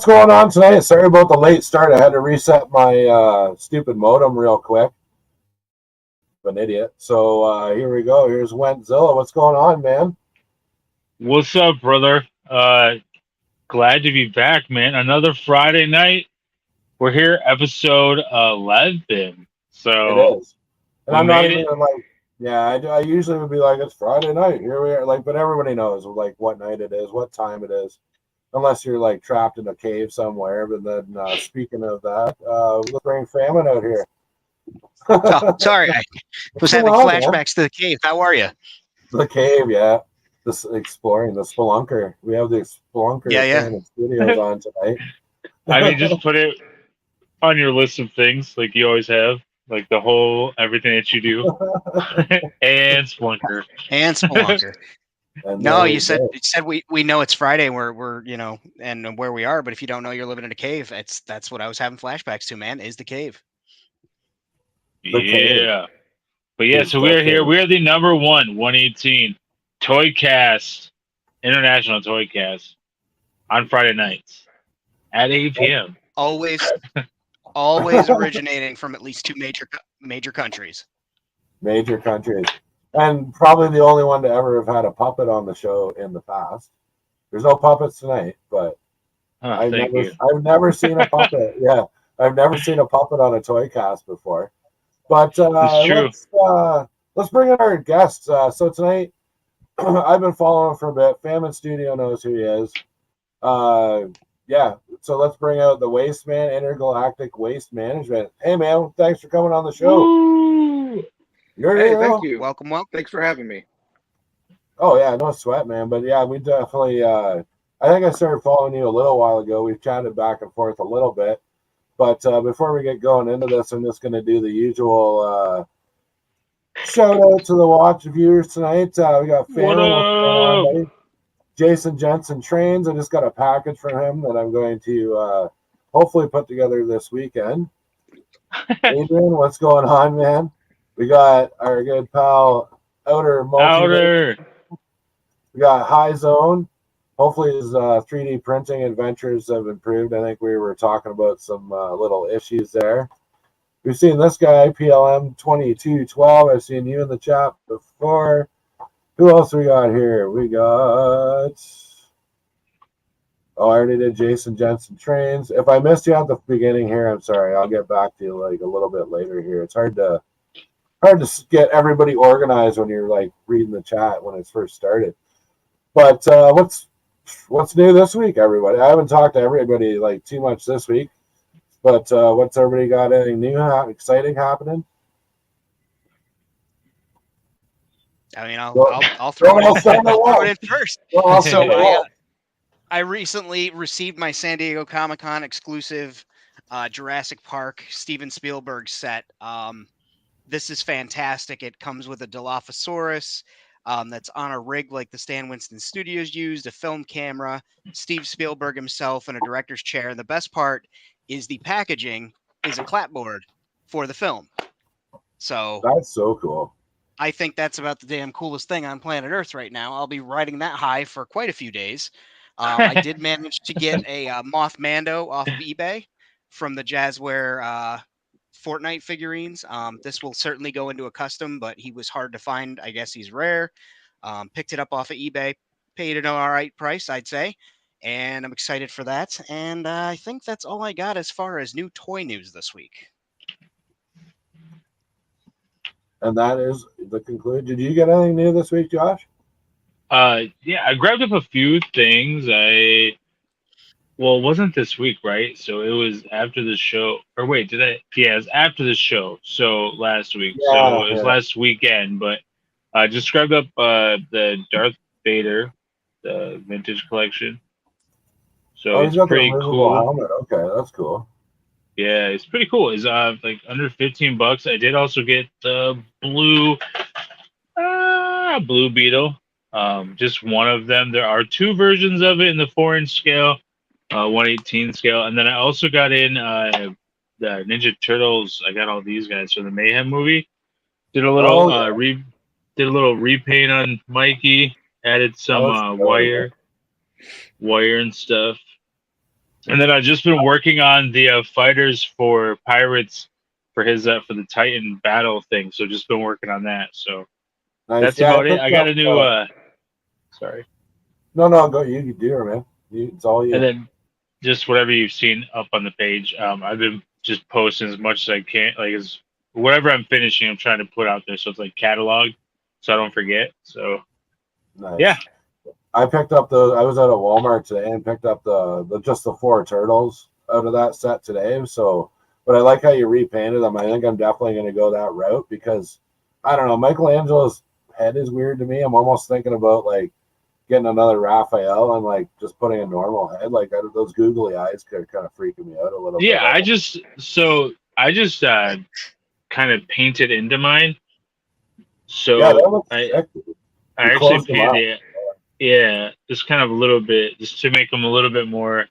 what's going on tonight? Sorry about the late start. I had to reset my stupid modem real quick. I'm an idiot. So here we go. Here's Wentzilla. What's going on, man? What's up, brother? Glad to be back, man. Another Friday night. We're here, episode 11. It So is. And we I'm not made even it. like, yeah, I usually would be like, it's Friday night. Here we are. Like, but everybody knows like what night it is, what time it is. Unless you're like trapped in a cave somewhere. But then speaking of that, let's bring Famine out here. Oh, sorry, I was What's going having on, man? flashbacks to the cave. How are you? The cave, yeah. This exploring the spelunker. We have the spelunker Yeah. fan and studios on tonight. I mean, just put it on your list of things like you always have, like the whole everything that you do, and Splunker. And Spelunker. And No, there you we said go. we know it's Friday. We're and where we are. But if you don't know, you're living in a cave. That's what I was having flashbacks to. Man, is the cave. The cave. Yeah. But yeah, It's so we the are here. cave. We are the number 118 Toy Cast, International Toy Cast, on Friday nights at 8 p.m. Always originating from at least two major countries. Major countries. And probably the only one to ever have had a puppet on the show in the past. There's no puppets tonight, but I've Thank you. never seen a puppet. Yeah. I've never seen a puppet on a toy cast before. But It's true. let's bring in our guests. So tonight I've been following for a bit. Famine Studio knows who he is. Yeah, so let's bring out the Wasteman, Intergalactic Waste Management. Hey, man, thanks for coming on the show. Woo! You're Hey, here. thank you. Welcome. Thanks for having me. Oh, yeah, no sweat, man. But yeah, we definitely, I think I started following you a little while ago. We've chatted back and forth a little bit. But before we get going into this, I'm just going to do the usual shout out to the watch viewers tonight. We got What Famine. What's going on, up? buddy? Jason Jensen Trains. I just got a package from him that I'm going to hopefully put together this weekend. Adrian, what's going on, man? We got our good pal Outer Multiverse. Outer. We got High Zone. Hopefully his 3D printing adventures have improved. I think we were talking about some little issues there. We've seen this guy, PLM 2212. I've seen you in the chat before. Who else we got here? We got... Oh, I already did Jason Jensen Trains. If I missed you at the beginning here, I'm sorry. I'll get back to you like a little bit later here. It's hard to get everybody organized when you're like reading the chat when it's first started. But what's new this week, everybody? I haven't talked to everybody like too much this week. But what's everybody got? Anything new, exciting happening? I mean, I'll throw it in first. So I recently received my San Diego Comic-Con exclusive Jurassic Park Steven Spielberg set. This is fantastic. It comes with a Dilophosaurus that's on a rig like the Stan Winston Studios used, a film camera, Steve Spielberg himself, and a director's chair. And the best part is the packaging is a clapboard for the film. So that's so cool. I think that's about the damn coolest thing on planet Earth right now. I'll be riding that high for quite a few days. I did manage to get a Moth Mando off of eBay from the Jazzware Fortnite figurines. This will certainly go into a custom, but he was hard to find. I guess he's rare. Picked it up off of eBay, paid an all right price, I'd say. And I'm excited for that. And I think that's all I got as far as new toy news this week. And that is the conclusion. Did you get anything new this week, Josh? Yeah, I grabbed up a few things. Well, it wasn't this week, right? So it was after the show. Or wait, did I? Yeah, it was after the show. So last week. Yeah, so it was last weekend. But I just grabbed up the Darth Vader, the vintage collection. So it's pretty cool. Helmet. Okay, that's cool. Yeah, it's pretty cool. It's like under $15. I did also get the blue Beetle. Just one of them. There are two versions of it in the 4-inch scale, 1/18 scale, and then I also got in the Ninja Turtles. I got all these guys from the Mayhem movie. Did a little did a little repaint on Mikey. Added some wire and stuff. And then I've just been working on the fighters for pirates for his for the Titan battle thing. So just been working on that. So Nice. that's Yeah, I about it. picked I got up. a new. Sorry. No, go. You do it, man. It's all And you. then just whatever you've seen up on the page. I've been just posting as much as I can, like as whatever I'm finishing, I'm trying to put out there, so it's like catalog, so I don't forget. So yeah, Nice. I picked up the. I was at a Walmart today and picked up the just the 4 turtles out of that set today. So, but I like how you repainted them. I think I'm definitely going to go that route because I don't know. Michelangelo's head is weird to me. I'm almost thinking about like getting another Raphael and like just putting a normal head. Like those googly eyes are kind of freaking me out a little bit. yeah. I just kind of painted into mine. Yeah, So that looks sick. I You actually closed them painted up. the yeah, just kind of a little bit, just to make them a little bit more.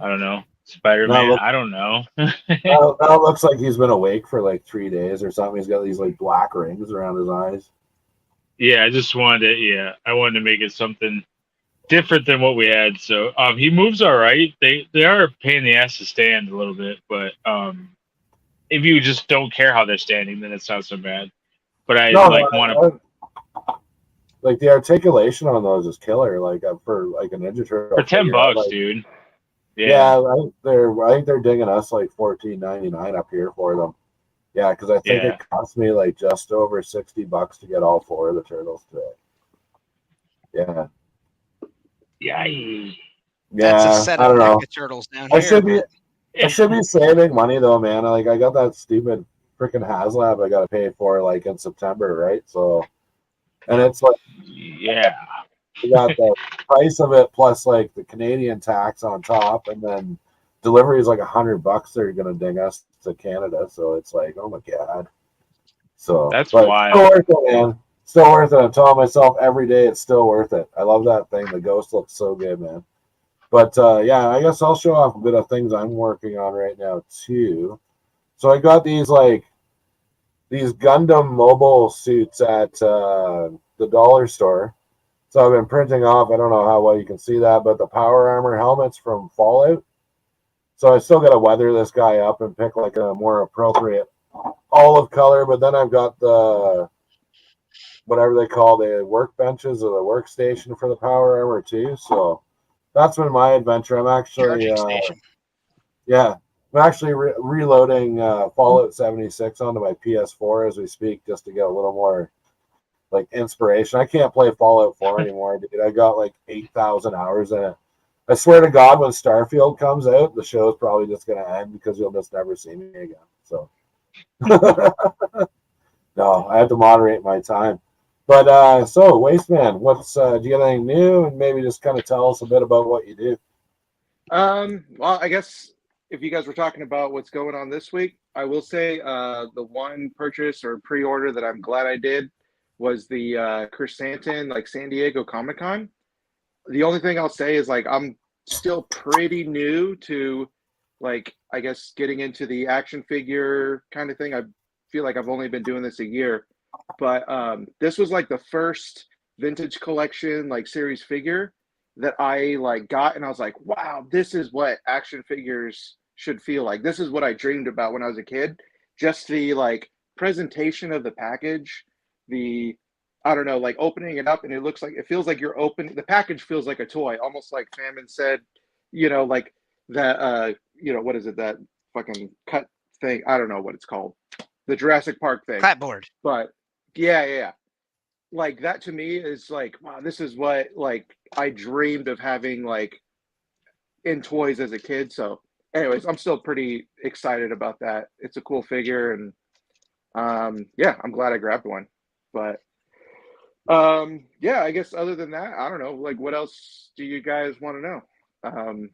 I don't know, Spider Now Man. look, I don't know. now it looks like he's been awake for like 3 days or something. He's got these like black rings around his eyes. Yeah, I just wanted to. Yeah, I wanted to make it something different than what we had. So he moves all right. They are a pain in the ass to stand a little bit, but if you just don't care how they're standing, then it's not so bad. But I No, like want to like the articulation on those is killer. Like for like a Ninja Turtle for ten figure, I bucks, like. dude. Yeah, Yeah, I think they're dinging us like 14.99 up here for them. Yeah, because I think yeah, it cost me like just over $60 to get all 4 of the turtles today. Yeah, yay. That's a yeah. set I of don't know. NECA turtles down I here, should be but I should be saving money though, man. Like I got that stupid freaking HasLab I got to pay for like in September, right? So, and it's like Yeah, you got the price of it plus like the Canadian tax on top, and then delivery is like $100. They're gonna ding us to Canada, so it's like, oh my god. So, that's but still wild. worth it, man. Still worth it. I'm telling myself every day it's still worth it. I love that thing. The ghost looks so good, man. But yeah, I guess I'll show off a bit of things I'm working on right now too. So I got these Gundam mobile suits at the dollar store. So I've been printing off. I don't know how well you can see that, but the power armor helmets from Fallout. So I still got to weather this guy up and pick like a more appropriate olive color. But then I've got the whatever they call the workbenches or the workstation for the power armor too. So that's been my adventure. I'm actually charging station. yeah, I'm actually reloading Fallout 76 onto my PS4 as we speak, just to get a little more like inspiration. I can't play Fallout 4 anymore, dude. I got like 8,000 hours in it. I swear to God, when Starfield comes out, the show is probably just gonna end because you'll just never see me again. So no, I have to moderate my time. But so Wasteman, what's do you got anything new, and maybe just kind of tell us a bit about what you do? Well, I guess if you guys were talking about what's going on this week, I will say the one purchase or pre-order that I'm glad I did was the Chrysanthemum, like San Diego Comic-Con. The only thing I'll say is like I'm still pretty new to like I guess getting into the action figure kind of thing. I feel like I've only been doing this a year, but this was like the first vintage collection like series figure that I like got, and I was like, wow, this is what action figures should feel like. This is what I dreamed about when I was a kid. Just the like presentation of the package, the I don't know, like opening it up and it looks like it feels like you're opening the package feels like a toy, almost like Famine said, like that what is it, that fucking cut thing? I don't know what it's called. The Jurassic Park thing. Clapboard. But yeah. Like that to me is like, wow, this is what like I dreamed of having like in toys as a kid. So anyways, I'm still pretty excited about that. It's a cool figure, and yeah, I'm glad I grabbed one. But yeah, I guess other than that, I don't know, like what else do you guys want to know?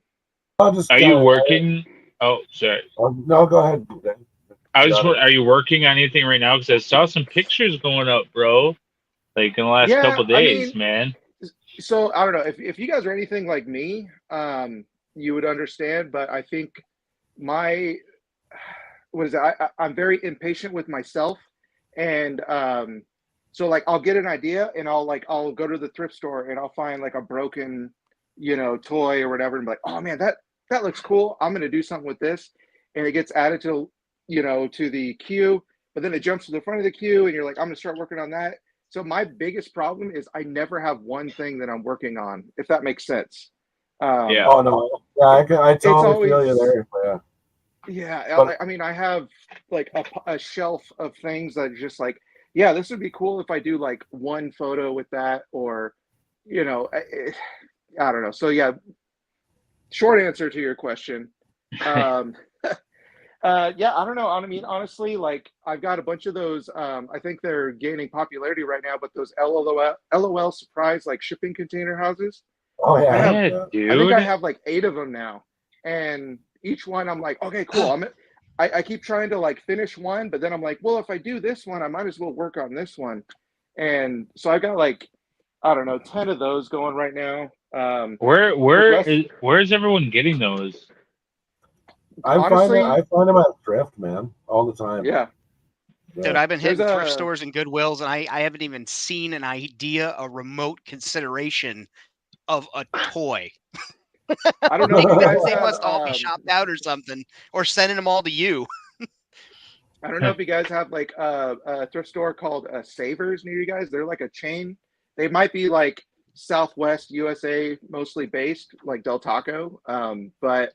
I'll just Are you working? Oh, sorry. no, go ahead. Are you working on anything right now? Because I saw some pictures going up, bro. Like in the last Yeah, couple I days, mean, man. so I don't know if you guys are anything like me, you would understand, but I think my what is it? I'm very impatient with myself, and so like I'll get an idea and I'll go to the thrift store and I'll find like a broken, toy or whatever, and be like, oh man, that looks cool. I'm going to do something with this. And it gets added to, to the queue, but then it jumps to the front of the queue and you're like, I'm going to start working on that. So my biggest problem is I never have one thing that I'm working on, if that makes sense. Yeah. Oh no. Yeah, I totally feel you there. Yeah. Yeah. But, I mean, I have like a shelf of things that are just like, yeah, this would be cool if I do like one photo with that, or, I don't know. So yeah, short answer to your question. Yeah, I don't know. I mean, honestly, like I've got a bunch of those. I think they're gaining popularity right now, but those LOL surprise like shipping container houses. oh yeah, I think I have like 8 of them now, and each one I'm like, okay, cool. I keep trying to like finish one, but then I'm like, well, if I do this one, I might as well work on this one, and so I've got like, I don't know, 10 of those going right now. Where is everyone getting those? Honestly, I find them at thrift, man, all the time. Yeah. Dude, I've been hitting thrift stores and Goodwills, and I haven't even seen an idea, a remote consideration of a toy. I don't know if you guys they must all be shopped out or something, or sending them all to you. I don't know if you guys have like a thrift store called Savers near you guys. They're like a chain. They might be like Southwest USA mostly based, like Del Taco. But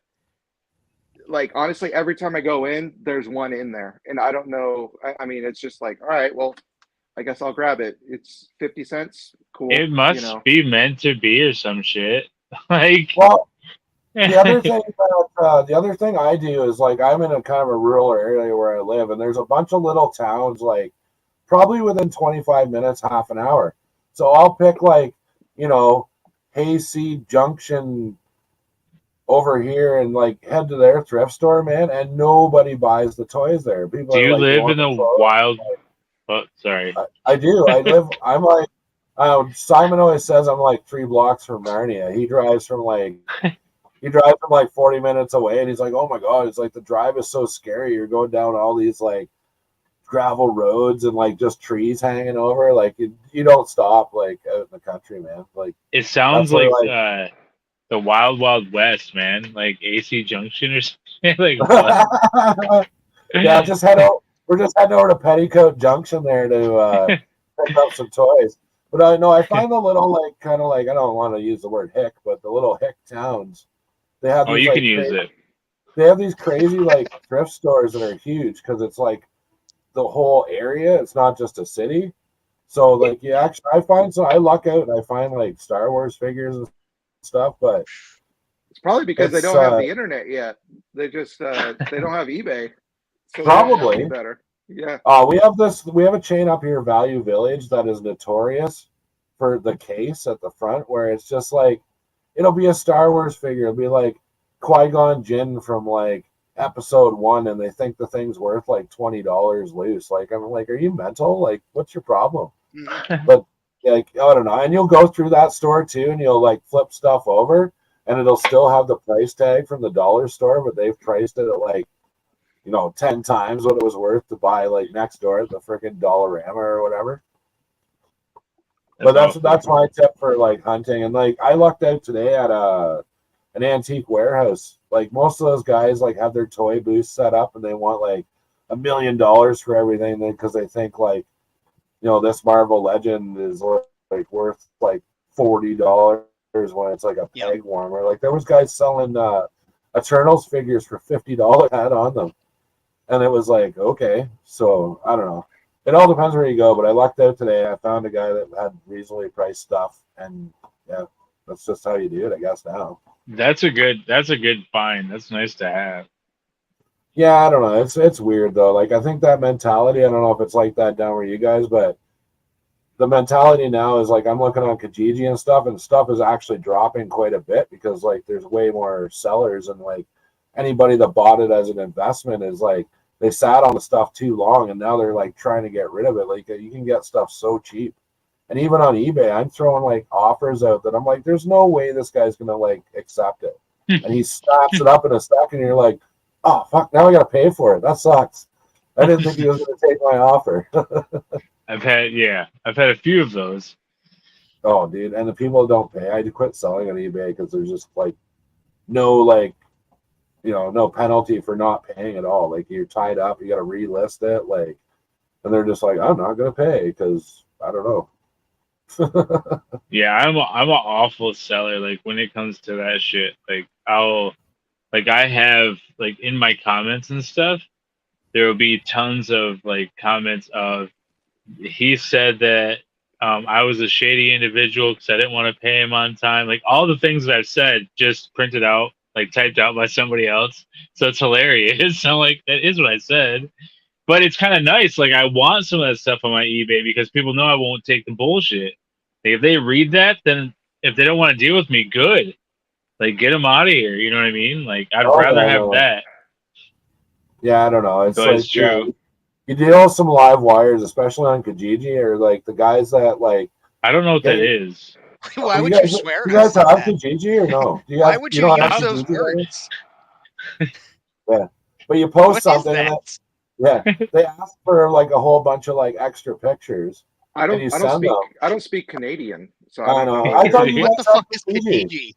like honestly, every time I go in, there's one in there, and I don't know. I mean, it's just like, all right, well, I guess I'll grab it. It's 50 cents. Cool. It must be meant to be or some shit. Like, well, the other thing I do is like I'm in a kind of a rural area where I live, and there's a bunch of little towns like probably within 25 minutes, half an hour. So I'll pick like Hayseed Junction over here and like head to their thrift store, man, and nobody buys the toys there. People do you like, live in the wild? Oh, sorry. I do. I'm like, Simon always says I'm like 3 blocks from Narnia. He drives from like 40 minutes away, and he's like, oh my god, it's like the drive is so scary. You're going down all these like gravel roads and like just trees hanging over. Like you don't stop like out in the country, man. Like it sounds like the Wild Wild West, man. Like AC Junction or something. Like what? Yeah, we're just heading over to Petticoat Junction there to pick up some toys. But I find the little like kind of like, I don't want to use the word hick, but the little hick towns, they have these, you can use it. They have these crazy like thrift stores that are huge because it's like the whole area. It's not just a city. So like I luck out and I find like Star Wars figures and stuff, but it's probably because they don't have the internet yet. They just they don't have eBay. So probably better. Yeah. We have a chain up here, Value Village, that is notorious for the case at the front where it's just like it'll be a Star Wars figure. It'll be like Qui-Gon Jinn from like episode 1, and they think the thing's worth like $20 loose. Like I'm like, are you mental? Like, what's your problem? But like, I don't know. And you'll go through that store too, and you'll like flip stuff over, and it'll still have the price tag from the dollar store, but they've priced it at like 10 times what it was worth to buy like next door at the freaking Dollarama or whatever. But that's my tip for like hunting. And like I lucked out today at an antique warehouse. Like most of those guys like have their toy booth set up and they want like $1 million for everything because they think like this Marvel Legend is like worth like $40 when it's like a peg warmer. Like there was guys selling Eternals figures for $50 had on them. And it was like, okay, so I don't know. It all depends where you go, but I lucked out today. I found a guy that had reasonably priced stuff, and yeah, that's just how you do it, I guess, now. That's a good find. That's nice to have. Yeah, I don't know. It's weird though. Like I think that mentality, I don't know if it's like that down where you guys, but the mentality now is like I'm looking on Kijiji and stuff is actually dropping quite a bit because like there's way more sellers, and like anybody that bought it as an investment is like they sat on the stuff too long, and now they're like trying to get rid of it. Like you can get stuff so cheap, and even on eBay, I'm throwing like offers out that I'm like, there's no way this guy's gonna like accept it, and he snaps it up in a second, and you're like, oh fuck, now I gotta pay for it. That sucks. I didn't think he was gonna take my offer. I've had a few of those. Oh, dude, and the people don't pay. I had to quit selling on eBay because there's just like no like no penalty for not paying at all. Like you're tied up, you got to relist it, like, and they're just like, I'm not gonna pay because I don't know. Yeah, I'm an awful seller. Like when it comes to that shit, like I have like in my comments and stuff, there will be tons of like comments of he said that I was a shady individual because I didn't want to pay him on time. Like all the things that I've said, just printed out, like typed out by somebody else. So it's hilarious. I'm like, that is what I said. But it's kind of nice. Like I want some of that stuff on my eBay because people know I won't take the bullshit. Like, if they read that, then if they don't want to deal with me, good. Like get them out of here. You know what I mean? Like I'd Oh, rather yeah, have no. that. Yeah, I don't know. It's But like, it's true. you deal with some live wires, especially on Kijiji, or like the guys that like. I don't know what that is. Why would guys, you swear you on guys have that? Kijiji or no? Do you Why guys, would you you don't have use those Kijiji, right? words? Yeah, but you post What is something and that? yeah, they ask for like a whole bunch of like extra pictures, I and don't you I don't send them. speak I don't speak Canadian, so I I don't know. know. I thought you What guys the had fuck is Kijiji. Kijiji?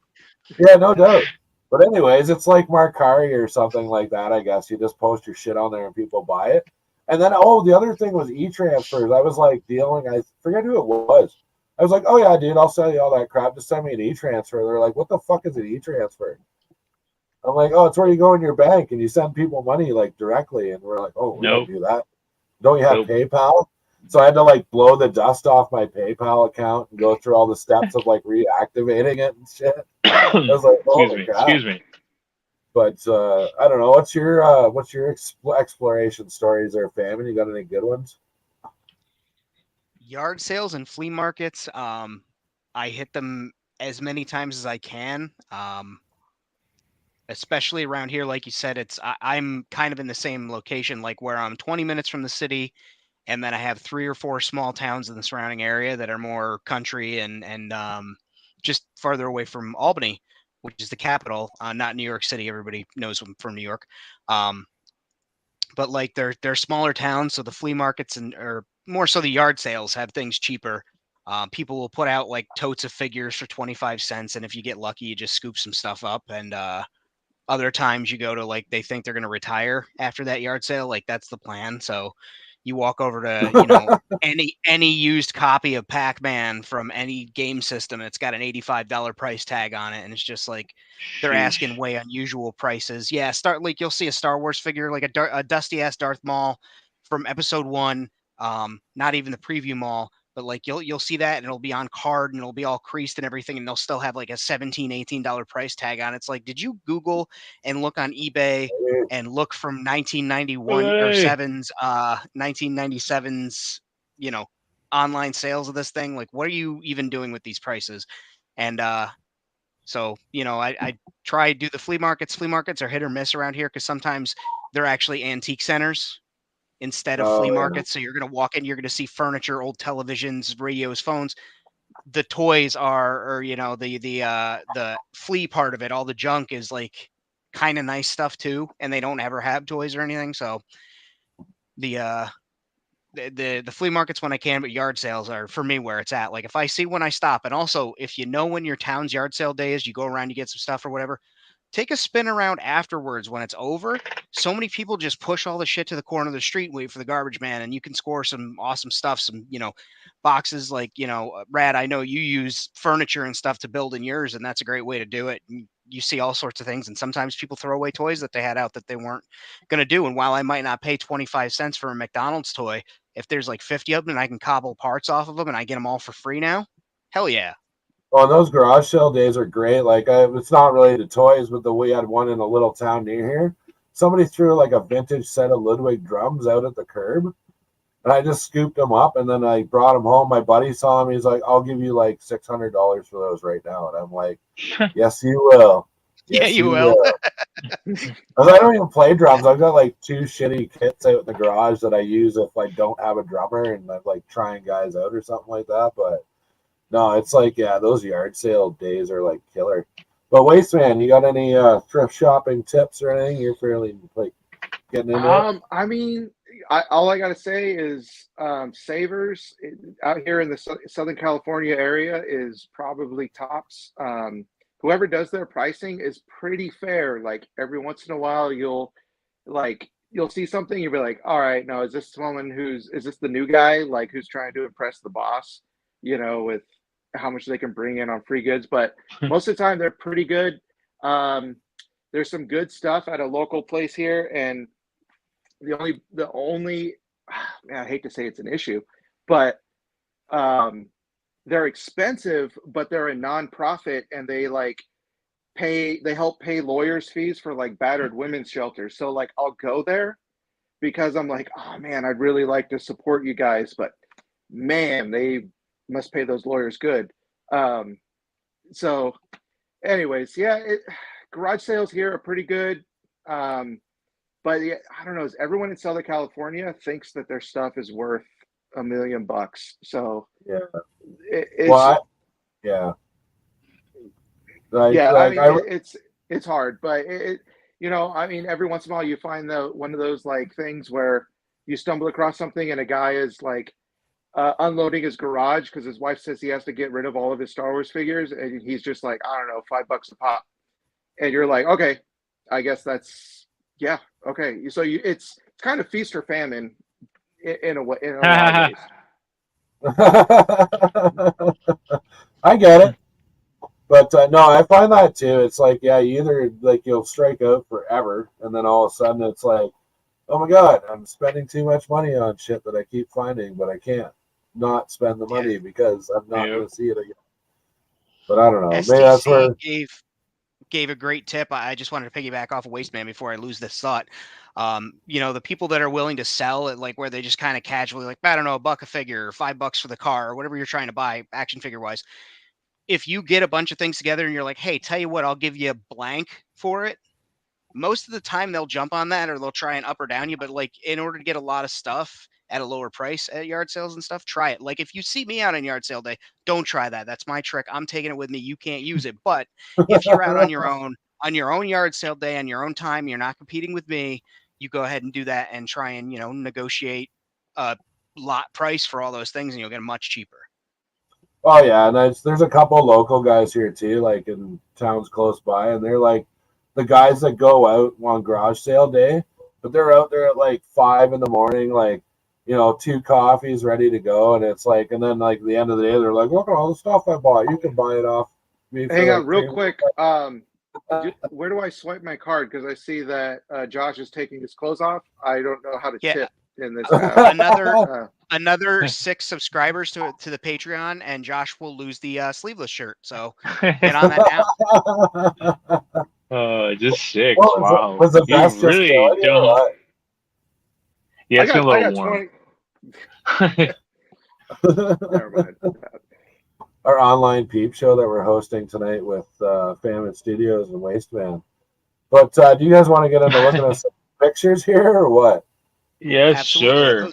Yeah, no doubt. But anyways, it's like Markari or something like that. I guess you just post your shit on there and people buy it. And then the other thing was e-transfers. I was like dealing. I forget who it was. I was like, oh yeah, dude, I'll sell you all that crap. Just send me an e-transfer. They're like, what the fuck is an e-transfer? I'm like, oh, it's where you go in your bank and you send people money like directly. And we're like, oh, we don't Nope. do that. Don't you have Nope. PayPal? So I had to like blow the dust off my PayPal account and go through all the steps of like reactivating it and shit. I was like, holy crap. Excuse me. But I don't know. What's your exploration stories there, fam? You got any good ones? Yard sales and flea markets. I hit them as many times as I can. Especially around here, like you said, I'm kind of in the same location, like where I'm 20 minutes from the city, and then I have 3 or 4 small towns in the surrounding area that are more country and just farther away from Albany, which is the capital, not New York City. Everybody knows I'm from New York. But like they're smaller towns, so the flea markets or more so the yard sales have things cheaper. People will put out like totes of figures for 25 cents, and if you get lucky, you just scoop some stuff up. And other times you go to like they think they're going to retire after that yard sale, like that's the plan. So you walk over to any used copy of Pac-Man from any game system, it's got an $85 price tag on it, and it's just like they're asking way unusual prices. Yeah, like you'll see a Star Wars figure, like a dusty ass Darth Maul from Episode 1, not even the preview Maul, but like you'll see that and it'll be on card and it'll be all creased and everything, and they'll still have like a $17-$18 price tag on it. It's like, did you Google and look on eBay and look from 1991 or 1997's, online sales of this thing? Like, what are you even doing with these prices? And so, I try to do the flea markets. Flea markets are hit or miss around here because sometimes they're actually antique centers instead of flea markets. So you're going to walk in, you're going to see furniture, old televisions, radios, phones. The toys or the flea part of it, all the junk is like kind of nice stuff too, and they don't ever have toys or anything. So the flea markets when I can, but yard sales are for me where it's at. Like if I see when I stop, and also if when your town's yard sale day is, you go around, you get some stuff or whatever, take a spin around afterwards when it's over. So many people just push all the shit to the corner of the street and wait for the garbage man, and you can score some awesome stuff, some boxes like Rad, I know you use furniture and stuff to build in yours, and that's a great way to do it. You see all sorts of things, and sometimes people throw away toys that they had out that they weren't going to do. And while I might not pay 25 cents for a McDonald's toy, if there's like 50 of them and I can cobble parts off of them and I get them all for free now, hell yeah. Oh, and those garage sale days are great. Like, it's not related to toys, but we had one in a little town near here. Somebody threw like a vintage set of Ludwig drums out at the curb, and I just scooped them up, and then I brought them home. My buddy saw them. He's like, "I'll give you like $600 for those right now," and I'm like, "Yes, you will." Yes, yeah, you will. I don't even play drums. I've got like 2 shitty kits out in the garage that I use if I don't have a drummer and I'm like trying guys out or something like that. But no, it's like, yeah, those yard sale days are like killer. But Wasteman, you got any thrift shopping tips or anything? You're fairly like getting into it? I mean, all I gotta say is Savers out here in the Southern California area is probably tops. whoever does their pricing is pretty fair. Like every once in a while, you'll see something, you'll be like, all right, no, is this the new guy, like who's trying to impress the boss, with how much they can bring in on free goods? But most of the time they're pretty good. There's some good stuff at a local place here, and the only man, I hate to say it's an issue, but they're expensive, but they're a nonprofit, and they help pay lawyers' fees for like battered women's shelters. So like I'll go there because I'm like, oh man, I'd really like to support you guys, but man, they must pay those lawyers good. So anyways, yeah, garage sales here are pretty good. But yeah, I don't know, is everyone in Southern California thinks that their stuff is worth $1 million. So yeah, yeah. Like, Yeah, like I mean, it's hard, but I mean, every once in a while you find one of those like things where you stumble across something and a guy is like unloading his garage because his wife says he has to get rid of all of his Star Wars figures, and he's just like, I don't know, $5 a pop, and you're like, okay, I guess that's okay. So it's kind of feast or famine in a way, in a lot of ways. I get it. But no, I find that too. It's like, yeah, you either like you'll strike out forever, and then all of a sudden it's like, oh my God, I'm spending too much money on shit that I keep finding, but I can't not spend the money because I'm not going to see it again. But I don't know. STC Maybe that's where gave a great tip. I just wanted to piggyback off of Wasteman before I lose this thought. The people that are willing to sell it, like where they just kind of casually like, I don't know, $1 a figure, or $5 for the car, or whatever you're trying to buy action figure wise. If you get a bunch of things together and you're like, hey, tell you what, I'll give you a blank for it. Most of the time they'll jump on that, or they'll try and up or down you. But like, in order to get a lot of stuff at a lower price at yard sales and stuff, try it. Like if you see me out on yard sale day, don't try that. That's my trick. I'm taking it with me. You can't use it. But if you're out on your own yard sale day, on your own time, you're not competing with me, you go ahead and do that and try and, negotiate a lot price for all those things, and you'll get much cheaper. Oh yeah, and there's a couple local guys here too, like in towns close by, and they're like the guys that go out on garage sale day, but they're out there at like 5 in the morning, like 2 coffees ready to go, and it's like, and then like the end of the day, they're like, look at all the stuff I bought. You can buy it off me. Hang on, real quick. Where do I swipe my card? Because I see that Josh is taking his clothes off. I don't know how to tip in this app. Another 6 subscribers to the Patreon, and Josh will lose the sleeveless shirt. So get on that now. Just 6. Well, wow. Was the best you really don't. Yeah, it's a little warm. 20... Never mind. Our online peep show that we're hosting tonight with Famine Studios and Wasteman. But do you guys want to get into looking at some pictures here or what? Yes, absolutely. sure.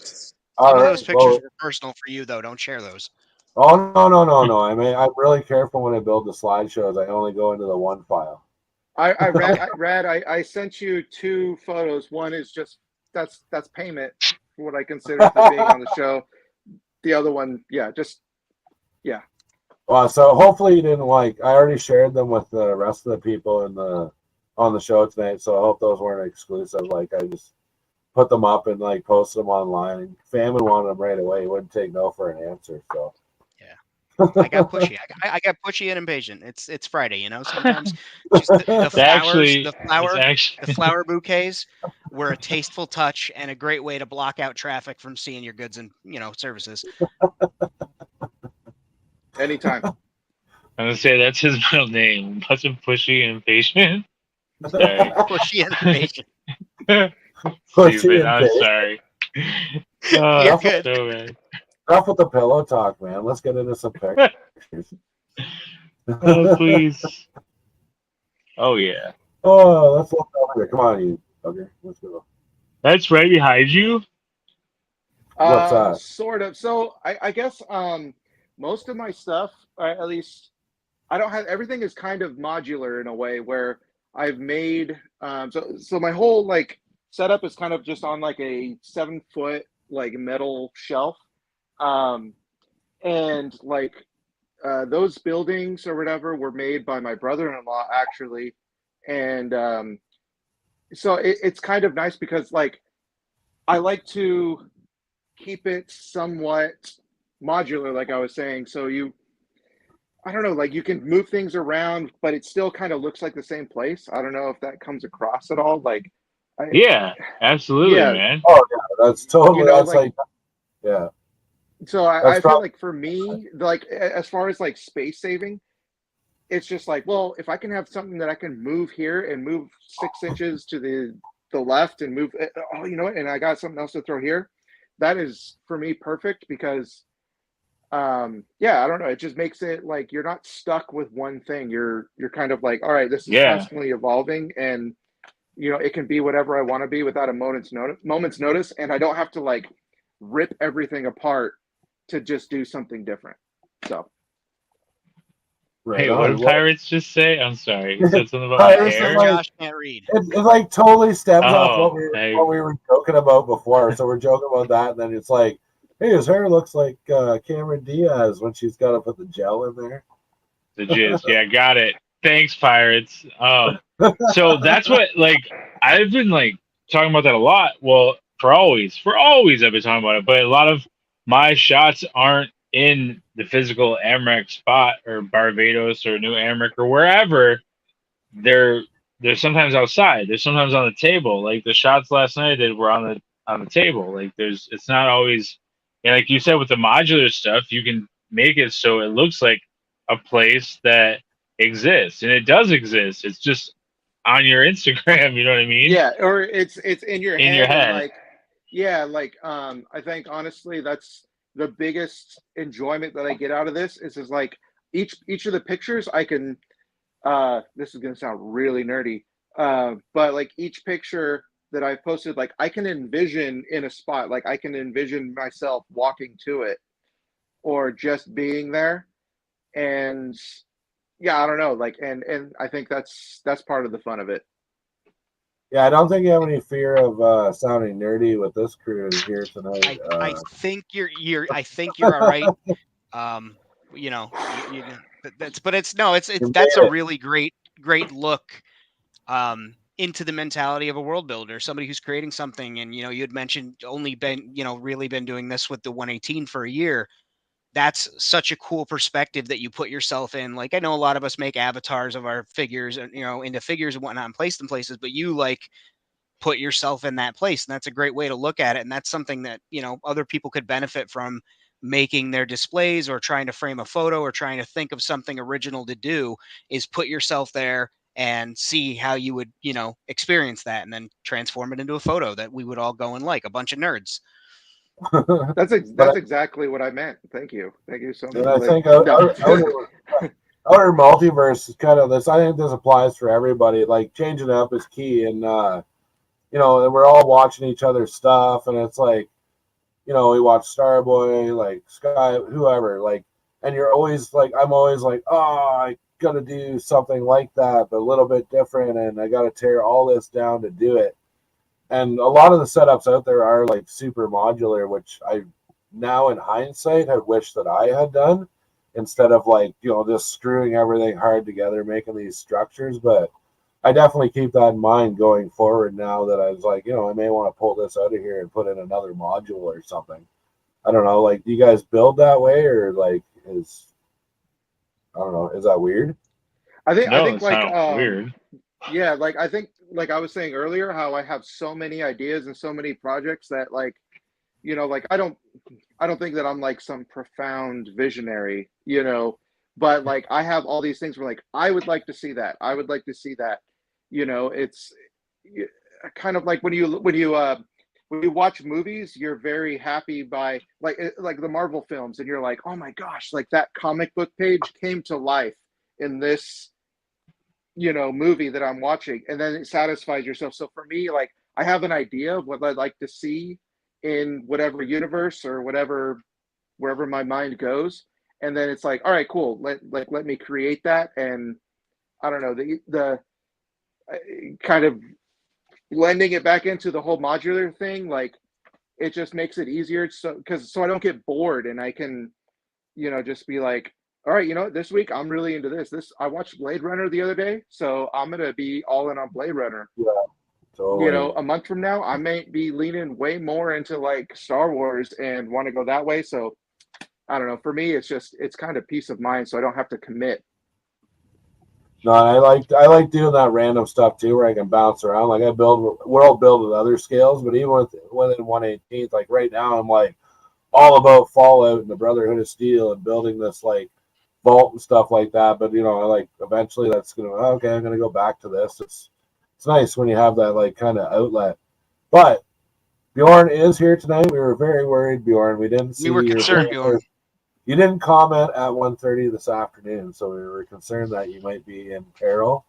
Some of those pictures are personal for you, though. Don't share those. Oh, no. I mean, I'm really careful when I build the slideshows. I only go into the one file. I sent you 2 photos. One is just that's payment for what I consider for being on the show. The other one, yeah. Well, so hopefully you didn't I already shared them with the rest of the people on the show tonight. So I hope those weren't exclusive. Like I just put them up and posted them online. And Famine wanted them right away. He wouldn't take no for an answer. So yeah, I got pushy. I got pushy and impatient. It's Friday, Sometimes just the flowers, the flower bouquets were a tasteful touch and a great way to block out traffic from seeing your goods and services. Anytime. I'm gonna say that's his middle name. Wasn't pushy and impatient. Sorry. Pushy and impatient. Stupid. I'm sorry. You're good. So bad. Enough with the pillow talk, man. Let's get into some pictures. Oh, please. Oh, yeah. Oh, let's look over here. Come on, you. Okay, let's go. That's right behind you? What's that? Sort of. So I guess most of my stuff, or at least I don't have, everything is kind of modular in a way where I've made, so my whole setup is kind of just on a 7-foot metal shelf. And those buildings or whatever were made by my brother-in-law actually, and so it's kind of nice because like I like to keep it somewhat modular, like I was saying. So I don't know, like you can move things around, but it still kind of looks like the same place. I don't know if that comes across at all. Like, Yeah, absolutely, yeah, man. Oh yeah, that's totally that's like yeah. so That's I feel like for me, like as far as like space saving, it's just like, well, if I can have something that I can move here and move 6 inches to the left and move, oh, you know what, and I got something else to throw here, that is for me perfect because yeah, I don't know, it just makes it like you're not stuck with one thing. You're kind of like, all right, this is Yeah. constantly evolving, and it can be whatever I want to be without a moment's notice, and I don't have to like rip everything apart to just do something different. So right Hey, what on. did Pirates just say? I'm sorry. You said something about my Pirates Sure, are hair? like, Josh can't read. it like totally stems off Oh, what we were joking about before. So we're joking about that, and then it's like, hey, his hair looks like Cameron Diaz when she's got to put the gel in there. the jizz. Yeah, got it. Thanks, Pirates. So that's what like I've been like talking about that a lot. Well, for always I've been talking about it, but a lot of my shots aren't in the physical Amrec spot or Barbados or New Amrec or wherever. They're they're sometimes outside. They're sometimes on the table. Like the shots last night I did were on the table. Like it's not always, and like you said with the modular stuff, you can make it so it looks like a place that exists, and it does exist. It's just on your Instagram. You know what I mean? yeah, or it's in your In your head, and head. like, yeah, like I think honestly that's the biggest enjoyment that I get out of this is like each of the pictures I can this is gonna sound really nerdy, but like each picture that I've posted, like I can envision in a spot, like I can envision myself walking to it or just being there, and yeah, I don't know, like, and I think that's part of the fun of it. Yeah, I don't think you have any fear of sounding nerdy with this crew here tonight. I think I think you're all right. You know, that's but it's no, it's You that's made a it. really great look into the mentality of a world builder, somebody who's creating something. And you had mentioned only been really been doing this with the 118 for a year. That's such a cool perspective that you put yourself in. Like I know a lot of us make avatars of our figures and into figures and whatnot and place them places, but you like put yourself in that place. And that's a great way to look at it. And that's something that, other people could benefit from making their displays or trying to frame a photo or trying to think of something original to do is put yourself there and see how you would, experience that and then transform it into a photo that we would all go and like a bunch of nerds. But That's exactly what I meant. Thank you so much. and I Like, think no. outer multiverse is kind of this. I think this applies for everybody. Like changing up is key, and and we're all watching each other's stuff, and it's like, we watch Starboy, like Sky, whoever, like, and you're always like, I'm always like, oh, I gotta do something like that, but a little bit different, and I gotta tear all this down to do it. And a lot of the setups out there are like super modular, which I now in hindsight had wished that I had done instead of like, just screwing everything hard together, making these structures. But I definitely keep that in mind going forward now that I was like, I may want to pull this out of here and put in another module or something. I don't know. Like, do you guys build that way or like I don't know, is that weird? I No, think it's like not weird. yeah, like I think like I was saying earlier how I have so many ideas and so many projects that like like I don't think that I'm like some profound visionary, but like I have all these things where like I would like to see that. I would like to see that. It's kind of like when you watch movies, you're very happy by like the Marvel films, and you're like, oh my gosh, like that comic book page came to life in this movie that I'm watching, and then it satisfies yourself. So for me, like I have an idea of what I'd like to see in whatever universe or whatever wherever my mind goes, and then it's like, all right, cool, let me create that. And I don't know, the kind of blending it back into the whole modular thing, like it just makes it easier, so I don't get bored and I can just be like, all right, this week I'm really into this. I watched Blade Runner the other day, so I'm gonna be all in on Blade Runner. Yeah, totally. A month from now, I may be leaning way more into like Star Wars and want to go that way. So I don't know. For me, it's kind of peace of mind, so I don't have to commit. No, I like doing that random stuff too, where I can bounce around. Like I world build with other scales, but even within 1/18th, like right now, I'm like all about Fallout and the Brotherhood of Steel and building this like vault and stuff like that. But like eventually that's I'm gonna go back to this. It's nice when you have that like kind of outlet. But Bjorn is here tonight. We were very worried, Bjorn. We didn't see. We were concerned, Bjorn. You didn't comment at 1:30 this afternoon, so we were concerned that you might be in peril,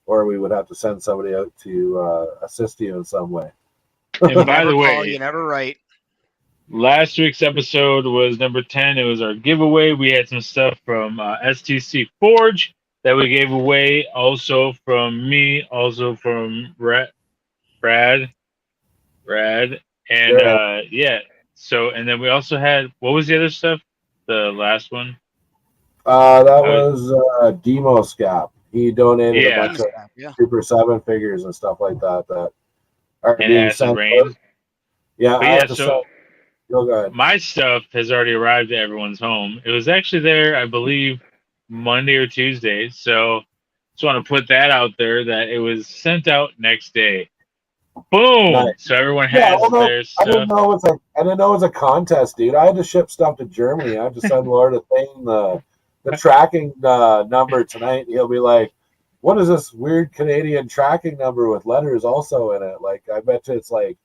or we would have to send somebody out to assist you in some way. And by the way, you're never right. Last week's episode was number 10. It was our giveaway. We had some stuff from STC Forge that we gave away, also from me, also from Brad, and yeah. So, and then we also had, what was the other stuff? The last one? That was Demo Scap. He donated a bunch of Super 7 figures and stuff like that are being sent out. Yeah, but I have to so go ahead. My stuff has already arrived at everyone's home. It was actually there, I believe, Monday or Tuesday. So just want to put that out there that it was sent out next day. Boom! Nice. So everyone has their stuff. I didn't know it was a contest, dude. I had to ship stuff to Germany. I had to send Lord a thing, the tracking number tonight. And he'll be like, "What is this weird Canadian tracking number with letters also in it?" Like, I bet you it's like,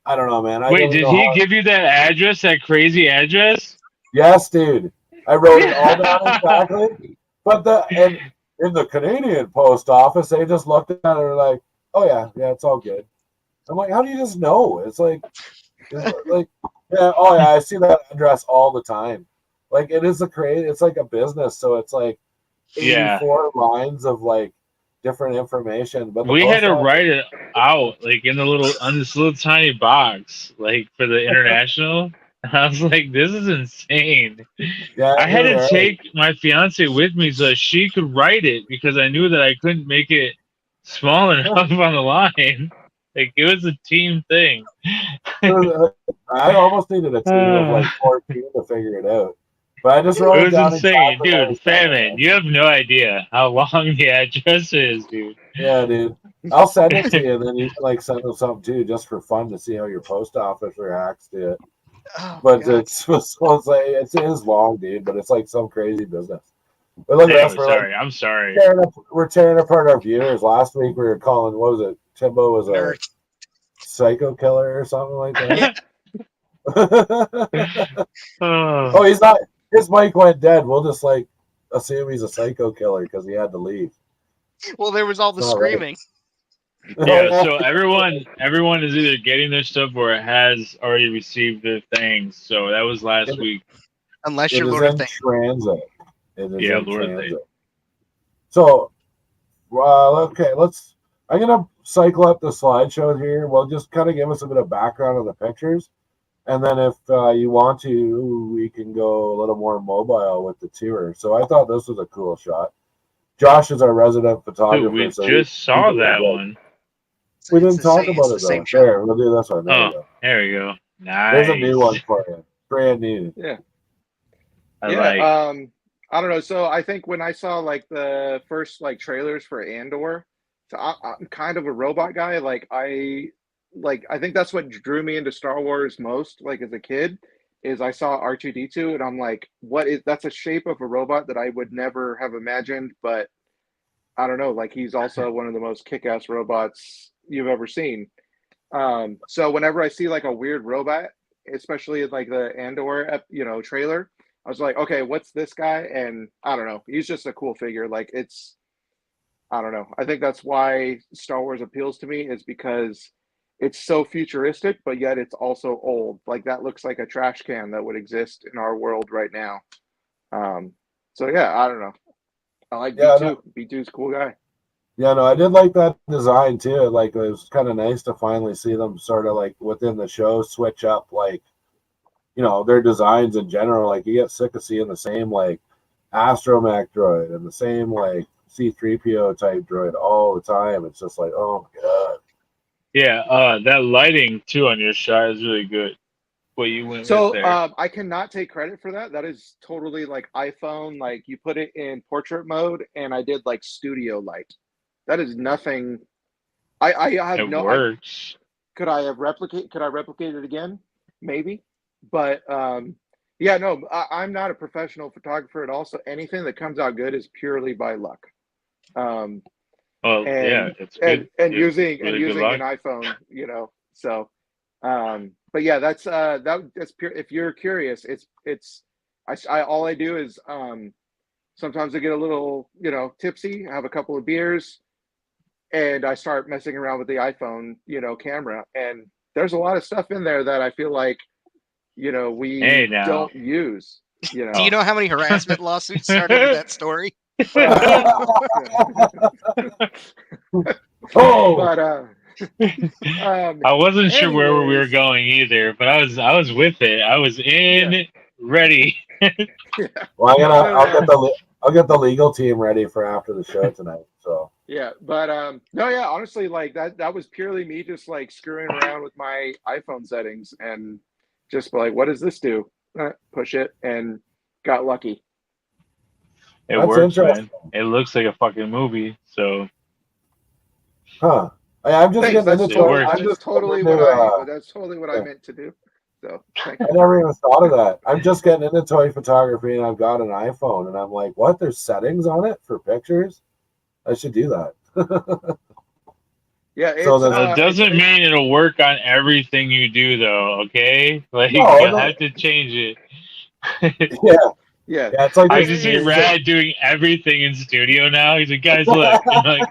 I don't know, man. Wait, did he give you that address, that crazy address? Yes, dude. I wrote it all down exactly. But in the Canadian post office, they just looked at it and were like, "Oh yeah, it's all good." I'm like, how do you just know? It's like, yeah, oh yeah, I see that address all the time. Like it is it's like a business, so it's like 84 lines of like different information. But we had to write it out like on this little tiny box, like for the international. I was like, this is insane. Yeah, I had to take my fiance with me so that she could write it because I knew that I couldn't make it small enough on the line. Like it was a team thing. I almost needed a team of like 14 to figure it out. But I just wrote it down. It was insane, dude. Famine, you have no idea how long the address is, dude. Yeah, dude. I'll send it to you, and then you can like send them something too, just for fun to see how your post office reacts to it. Oh, but it's long, dude. But it's like some crazy business. But look at us. I'm sorry. We're tearing apart our viewers. Last week we were calling, what was it? Timbo was a psycho killer or something like that. Oh, he's not. His mic went dead. We'll just like assume he's a psycho killer because he had to leave. Well, there was all the screaming. Right. Yeah, so everyone is either getting their stuff or it has already received their things. So that was last week. Unless you're Lord of Things. Transit. Yeah, Lord of Things. So, okay, I'm going to cycle up the slideshow here. We'll just kind of give us a bit of background on the pictures. And then if you want to, we can go a little more mobile with the tour. So I thought this was a cool shot. Josh is our resident photographer. Dude, we just saw that one. We didn't talk about it, though. There, we'll do this one. There we go. Nice. There's a new one for you. Brand new. Yeah. I don't know. So I think when I saw like the first like trailers for Andor, so I'm kind of a robot guy. I think that's what drew me into Star Wars most. Like as a kid, is I saw R2-D2 and I'm like, that's a shape of a robot that I would never have imagined. But I don't know. Like he's also one of the most kick-ass robots you've ever seen. So whenever I see like a weird robot, especially like the Andor, trailer. I was like, okay, what's this guy? And I don't know. He's just a cool figure. Like I don't know. I think that's why Star Wars appeals to me is because it's so futuristic, but yet it's also old. Like that looks like a trash can that would exist in our world right now. So yeah, I don't know. I like B2. No. B2's a cool guy. Yeah, no, I did like that design too. Like it was kind of nice to finally see them sort of like within the show switch up like their designs in general. Like you get sick of seeing the same like astromech droid and the same like C-3PO type droid all the time. It's just like, oh my god. Yeah, that lighting too on your shot is really good. What you went with So there. I cannot take credit for that. That is totally like iPhone. Like you put it in portrait mode, and I did like studio light. That is nothing. I have It no. works. Could I replicate it again? Maybe, but yeah, no. I'm not a professional photographer at all. So anything that comes out good is purely by luck. Um, Well, yeah, and it's good. using Really good an luck. iPhone, so but yeah, that's pure. If you're curious, I all I do is sometimes I get a little tipsy, have a couple of beers, and I start messing around with the iPhone camera, and there's a lot of stuff in there that I feel like Hey, we now. don't use. Do you know how many harassment lawsuits started with that story? Oh, But I wasn't sure where we were anyways, going either, but I was with it. I was in, ready. well, But, I'll get the legal team ready for after the show tonight. So yeah, but no, yeah, honestly, like that was purely me just like screwing around with my iPhone settings and just like, what does this do? Push it and got lucky. It that's works, interesting. man. It looks like a fucking movie. So, Huh. I'm just Thanks. getting into toy. works. I'm just Totally getting into, that's totally what I meant to do. So thank I you. never even thought of that. I'm just getting into toy photography and I've got an iPhone and I'm like, what? There's settings on it for pictures? I should do that. Yeah, So it's that doesn't mean it'll work on everything you do, though. Okay, like you'll have to change it. yeah. Yeah, It's like I this just see Rad doing everything in studio now. He's like, guys, look. I'm like,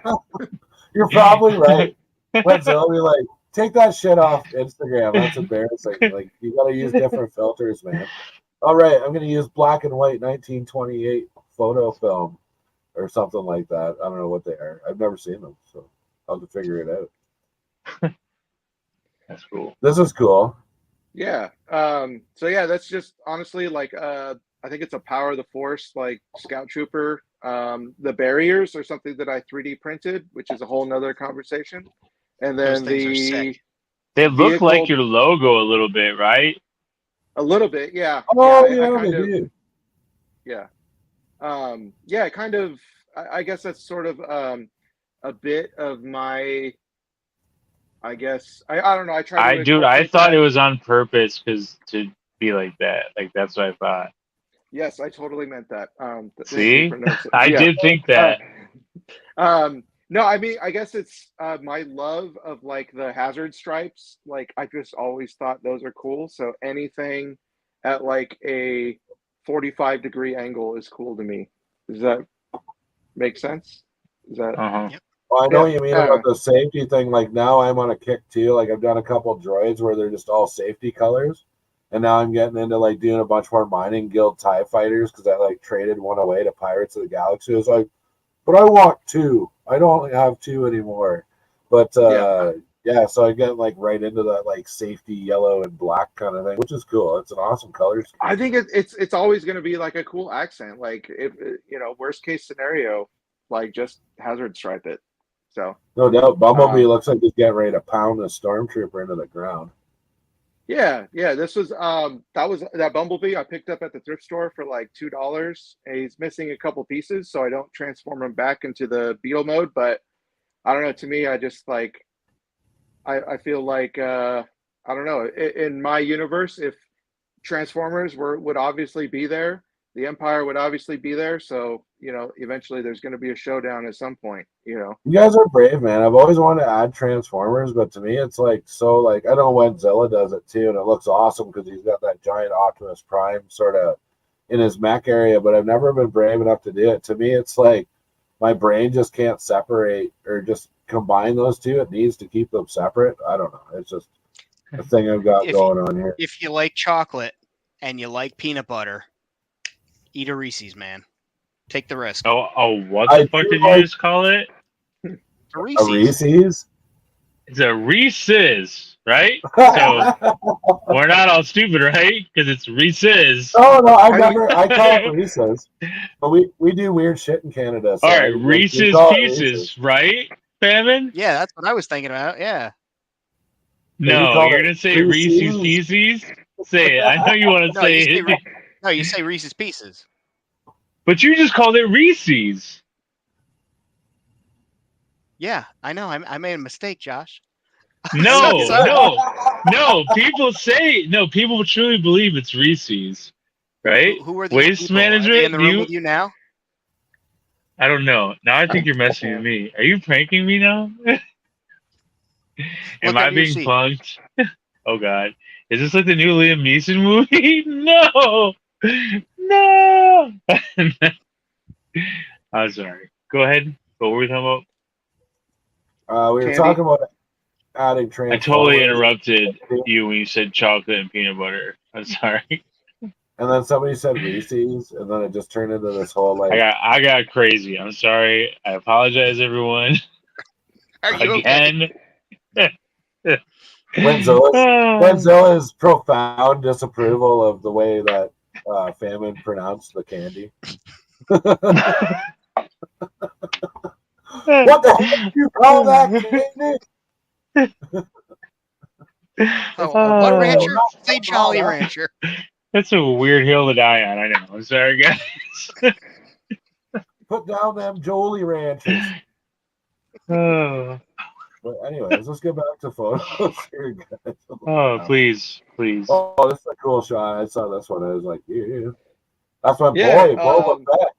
you're probably right. But they'll be like, take that shit off Instagram. That's embarrassing. Like, you got to use different filters, man. All right, I'm going to use black and white 1928 photo film or something like that. I don't know what they are. I've never seen them, so I'll have to figure it out. that's cool. This is cool. Yeah. So yeah, that's just honestly like I think it's a Power of the Force like Scout Trooper. The barriers are something that I 3D printed, which is a whole nother conversation. And Those then things are sick. They look vehicle, like your logo a little bit, right? a little bit, yeah. Oh, I yeah, kind they of, do. yeah. Yeah, kind of. I guess that's sort of a bit of my. I guess I don't know. I try to. I thought that. it was on purpose because to be like that. Like that's what I thought. Yes, I totally meant that. See, I did think that. No, I mean, I guess it's my love of like the hazard stripes. Like, I just always thought those are cool. So anything at like a 45-degree angle is cool to me. Does that make sense? Is that? Uh-huh. Well, I know what you mean about the safety thing. Like now I'm on a kick too. Like I've done a couple droids where they're just all safety colors. And now I'm getting into like doing a bunch more mining guild TIE fighters because I like traded one away to Pirates of the Galaxy. It was like, but I want two. I don't have two anymore. But yeah, so I get like right into that like safety yellow and black kind of thing, which is cool. It's an awesome color scheme. I think it's always going to be like a cool accent. Like if worst case scenario, like just hazard stripe it. So no doubt, Bumblebee looks like he's getting ready to pound the stormtrooper into the ground. Yeah. This was that Bumblebee I picked up at the thrift store for like $2. He's missing a couple pieces, so I don't transform him back into the Beetle mode. But I don't know. To me, I just like I feel like I don't know. In my universe, if Transformers would obviously be there, the Empire would obviously be there. So eventually there's going to be a showdown at some point. You guys are brave, man. I've always wanted to add Transformers, but to me, it's like so. Like I know when Zilla does it too, and it looks awesome because he's got that giant Optimus Prime sort of in his mech area. But I've never been brave enough to do it. To me, it's like my brain just can't separate or just combine those two. It needs to keep them separate. I don't know. It's just a thing I've got going on here. If you like chocolate and you like peanut butter, eat a Reese's, man. Take the risk. Oh, what the fuck did you just call it? A Reese's. A Reese's? It's a Reese's. right? So we're not all stupid, right? Because it's Reese's. Oh no, I call it Reese's. But we do weird shit in Canada. So All right, we Reese's call it Pieces, Reese's. right, Famine? Yeah, that's what I was thinking about. Yeah. No, you're gonna say Reese's Reese's. Pieces. Say it. I know you want to No, you say say it, no, you say Reese's Pieces. but you just called it Reese's. Yeah, I know. I made a mistake, Josh. No, sorry. no. People truly believe it's Reese's, right? Who are these Waste people? Are they in management. the room with you now? I don't know. Now I think you're messing with me. Are you pranking me now? Am Look I under your being seat. punked? Oh God, is this like the new Liam Neeson movie? No, no. I'm sorry. Go ahead. What were we talking about? We were Candy. talking about adding I Transformers. totally interrupted you when you said chocolate and peanut butter. I'm sorry. And then somebody said Reese's, and then it just turned into this whole like. I got crazy. I'm sorry. I apologize, everyone. Are you okay? Again. Wenzilla's profound disapproval of the way that Famine pronounced the candy. What the heck do you call that candy? What rancher? Say Jolly Rancher. That's a weird hill to die on. I know. I'm sorry, guys. Put down them Jolie Ranchers. Oh, But anyways, let's get back to photos here, guys. oh, please. Oh, this is a cool shot. I saw this one. I was like, yeah. That's my Yeah, boy, Boba Fett.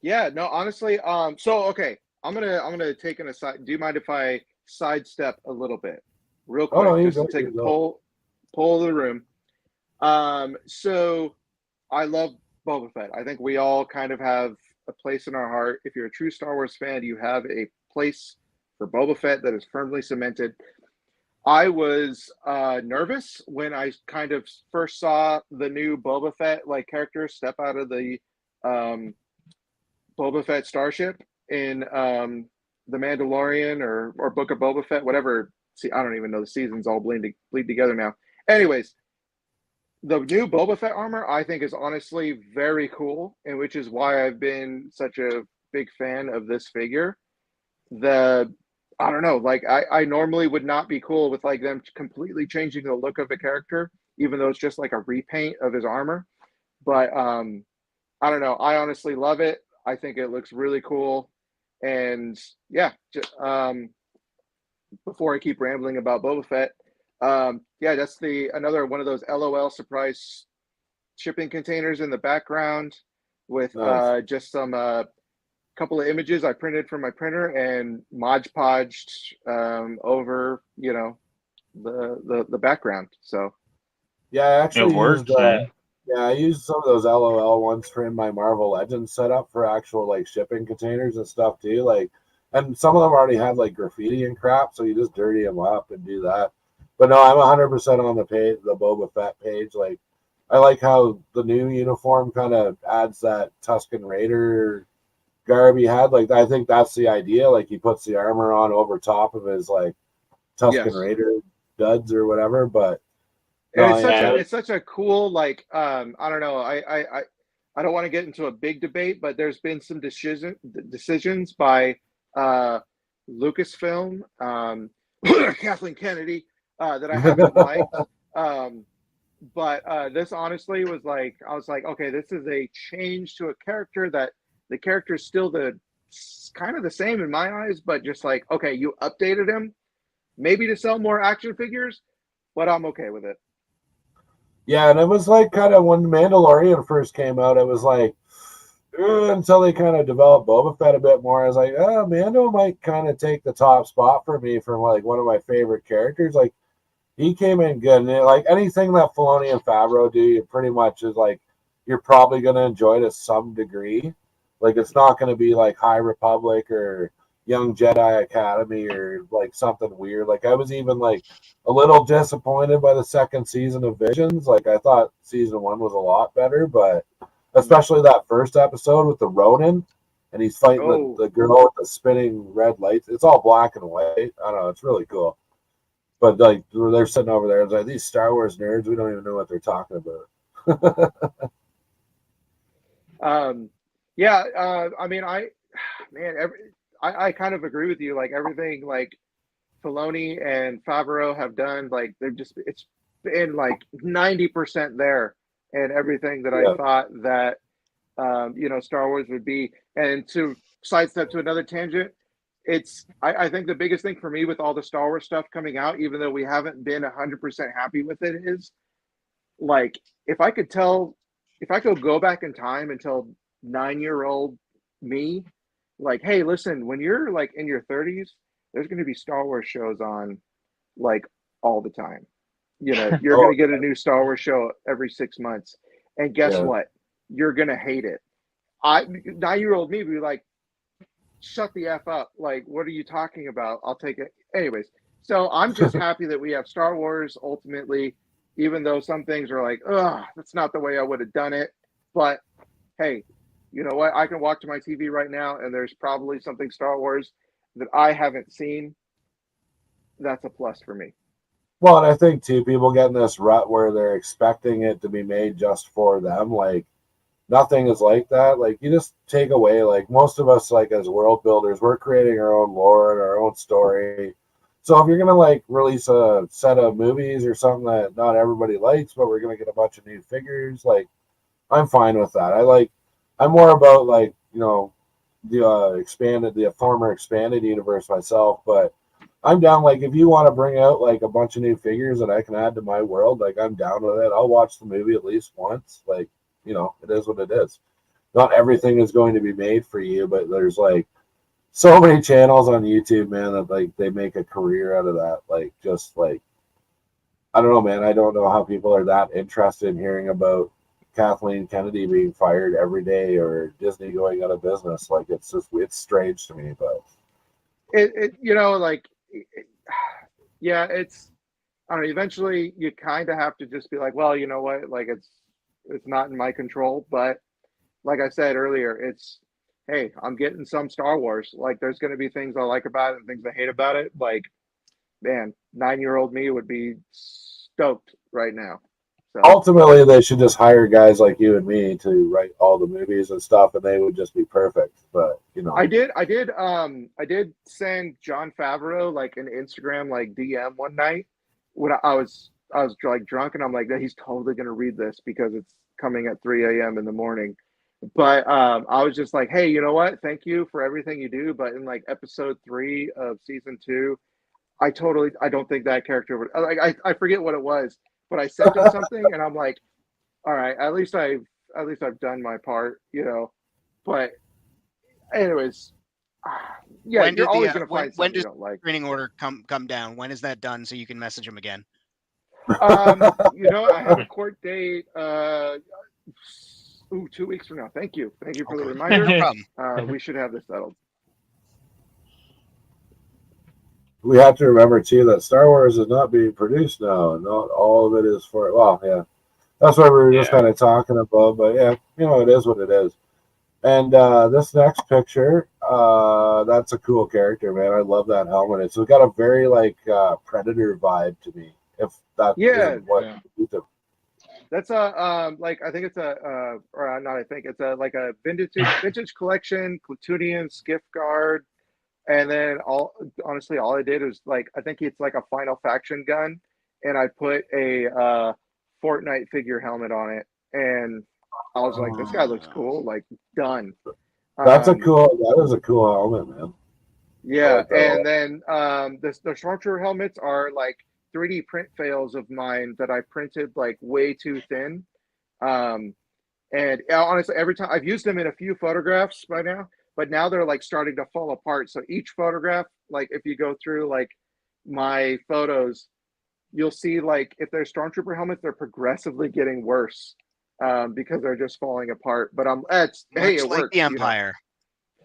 Yeah, no, honestly, so okay, I'm gonna take an aside. Do you mind if I sidestep a little bit, real quick, no, just to take a poll of the room? So I love Boba Fett. I think we all kind of have a place in our heart. If you're a true Star Wars fan, you have a place for Boba Fett that is firmly cemented. I was nervous when I kind of first saw the new Boba Fett like character step out of the Boba Fett starship in The Mandalorian or Book of Boba Fett, whatever. See, I don't even know, the seasons all bleed together now. Anyways, the new Boba Fett armor I think is honestly very cool, and which is why I've been such a big fan of this figure. I don't know, like I normally would not be cool with like them completely changing the look of a character, even though it's just like a repaint of his armor. But I don't know. I honestly love it. I think it looks really cool. And yeah, before I keep rambling about Boba Fett, yeah, that's another one of those LOL surprise shipping containers in the background with Nice. just some couple of images I printed from my printer and Mod Podged over, the background. So yeah, I actually It worked, man. yeah, I used some of those LOL ones for in my Marvel Legends setup for actual like shipping containers and stuff too. Like, and some of them already had like graffiti and crap, so you just dirty them up and do that. But no, I'm 100% on the page, the Boba Fett page. Like, I like how the new uniform kind of adds that Tusken Raider garb he had. Like, I think that's the idea. Like, he puts the armor on over top of his like Tusken Raider duds or whatever. But it's such a cool, like, I don't know. I don't want to get into a big debate, but there's been some decisions by Lucasfilm, Kathleen Kennedy, that I haven't liked. But this honestly was like, I was like, okay, this is a change to a character that the character is still kind of the same in my eyes, but just like, okay, you updated him maybe to sell more action figures, but I'm okay with it. Yeah, and it was like kind of when Mandalorian first came out, it was like until they kind of developed Boba Fett a bit more, I was like, oh, Mando might kind of take the top spot for me from like one of my favorite characters. Like, he came in good, and like anything that Filoni and Favreau do, you pretty much is like you're probably going to enjoy to some degree. Like, it's not going to be like High Republic or Young Jedi Academy or like something weird. Like, I was even like a little disappointed by the second season of Visions. Like, I thought season 1 was a lot better, but especially that first episode with the Ronin, and he's fighting the girl with the spinning red lights. It's all black and white. I don't know. It's really cool. But like they're sitting over there, it's like these Star Wars nerds, we don't even know what they're talking about. I mean, I kind of agree with you. Like everything, like Filoni and Favreau have done, like it's been like 90% there, and everything that I thought that Star Wars would be. And to sidestep to another tangent, I think the biggest thing for me with all the Star Wars stuff coming out, even though we haven't been 100% happy with it, is like if I could go back in time and tell 9-year-old me, like, hey, listen, when you're like in your 30s, there's going to be Star Wars shows on like all the time. You're going to get a new Star Wars show every 6 months. And guess what? You're going to hate it. 9-year-old me would be like, shut the F up. Like, what are you talking about? I'll take it. Anyways, so I'm just happy that we have Star Wars ultimately, even though some things are like, ugh, that's not the way I would have done it. But hey, you know what? I can walk to my TV right now and there's probably something Star Wars that I haven't seen. That's a plus for me. Well, and I think too, people get in this rut where they're expecting it to be made just for them. Like nothing is like that. Like you just take away, like most of us, like as world builders, we're creating our own lore and our own story. So if you're gonna like release a set of movies or something that not everybody likes, but we're gonna get a bunch of new figures, like I'm fine with that. I'm more about like the former expanded universe myself, but I'm down. Like if you want to bring out like a bunch of new figures that I can add to my world, like I'm down with it. I'll watch the movie at least once. Like it is what it is. Not everything is going to be made for you, but there's like so many channels on YouTube, man, that like they make a career out of that. Like just like I don't know, man. I don't know how people are that interested in hearing about Kathleen Kennedy being fired every day or Disney going out of business. Like it's strange to me, but it's I don't know, eventually you kind of have to just be like, well, you know what, like it's not in my control. But like I said earlier, it's hey, I'm getting some Star Wars. Like there's going to be things I like about it and things I hate about it. Like man, 9-year-old me would be stoked right now. So ultimately they should just hire guys like you and me to write all the movies and stuff, and they would just be perfect. But I did send Jon Favreau like an Instagram like DM one night when I was like drunk, and I'm like, he's totally gonna read this because it's coming at 3 a.m. in the morning. But I was just like, hey, you know what? Thank you for everything you do. But in like episode 3 of season 2, I don't think that character would I forget what it was, but I sent him something and I'm like, all right, at least I've done my part, But anyways, yeah, you're always going to find something you don't like. Screening order come down? When is that done so you can message him again? I have a court date 2 weeks from now. Thank you for the reminder. No problem. We should have this settled. We have to remember too that Star Wars is not being produced now, and not all of it is for. Well, yeah, that's what we were just kind of talking about. But yeah, it is what it is. And this next picture, that's a cool character, man. I love that helmet. It's got a very like Predator vibe to me. If that that's a like I think it's a or not I think it's a like a vintage collection Platoonian skiff guard. And then all I did was like, I think it's like a Final Faction gun. And I put a Fortnite figure helmet on it. And I was like, this guy looks cool. Like done. That is a cool helmet, man. Yeah. And then the Stormtrooper helmets are like 3D print fails of mine that I printed like way too thin. And honestly, every time I've used them in a few photographs by now. But now they're like starting to fall apart. So each photograph, like if you go through like my photos, you'll see like if they're Stormtrooper helmets, they're progressively getting worse because they're just falling apart. But it like works. The Empire.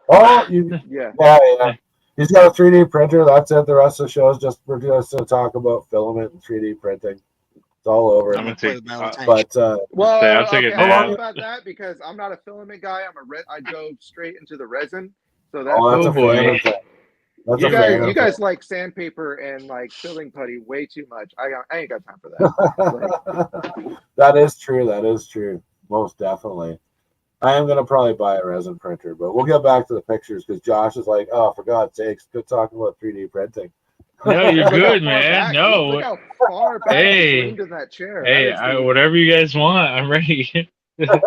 Oh, yeah. He's got a 3D printer. That's it. The rest of the show is just we're just to talk about filament and 3D printing. It's all over. I'm gonna take, I'll take it now. I'll about that because I'm not a filament guy. I go straight into the resin. So that's boy. That's You a guys, fan you of guys like sandpaper and like filling putty way too much. I ain't got time for that. Like, That is true. That is true. Most definitely. I am gonna probably buy a resin printer, but we'll get back to the pictures because Josh is like, "Oh, for God's sakes, quit talking about 3D printing." No, you're look how good, far man. back, No, look how far back hey, he's leaned in that chair. hey, That is the, whatever you guys want, I'm ready.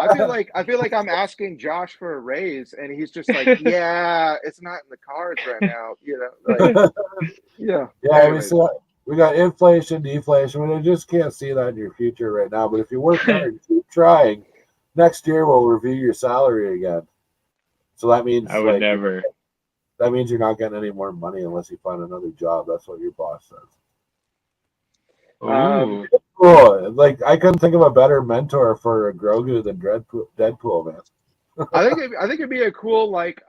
I feel like I'm asking Josh for a raise, and he's just like, "Yeah, it's not in the cards right now." You know, like, yeah. Yeah, Anyways. we got inflation, deflation. We just can't see that in your future right now. But if you work hard, keep trying. Next year we'll review your salary again. So that means I would never. that means you're not getting any more money unless you find another job. That's what your boss says. Ooh. Cool. Like I couldn't think of a better mentor for a Grogu than Deadpool, man. I think it'd be a cool like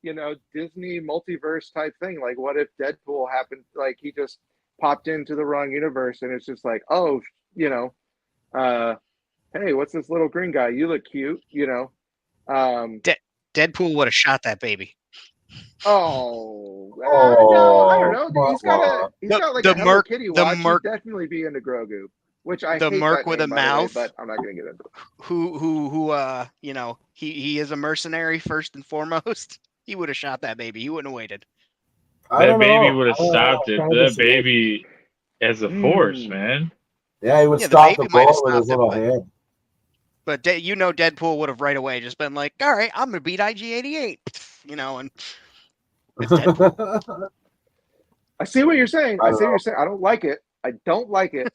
you know, Disney multiverse type thing. Like, what if Deadpool happened? Like, he just popped into the wrong universe, and it's just like, oh, you know, hey, what's this little green guy? You look cute, you know. Deadpool would have shot that baby. Oh, Oh, no, I don't know. He's The- got like the a Hello Merc- Kitty the watch. Merc- He'd definitely be into Grogu, which I the hate Merc that with name, a by the way, mouth. but I'm not gonna get into it. Who you know, he is a mercenary first and foremost. He would have shot that baby. He wouldn't have waited. That baby would have stopped it. That baby. baby as a force, man. Yeah, he would Yeah, the stop the baby might have bullet with his stopped it, little but- hand. But you know, Deadpool would have right away just been like, "All right, I'm gonna beat IG-88," you know, and it's Deadpool. I see what you're saying. I I don't see what know. you're saying. I don't like it. I don't like it.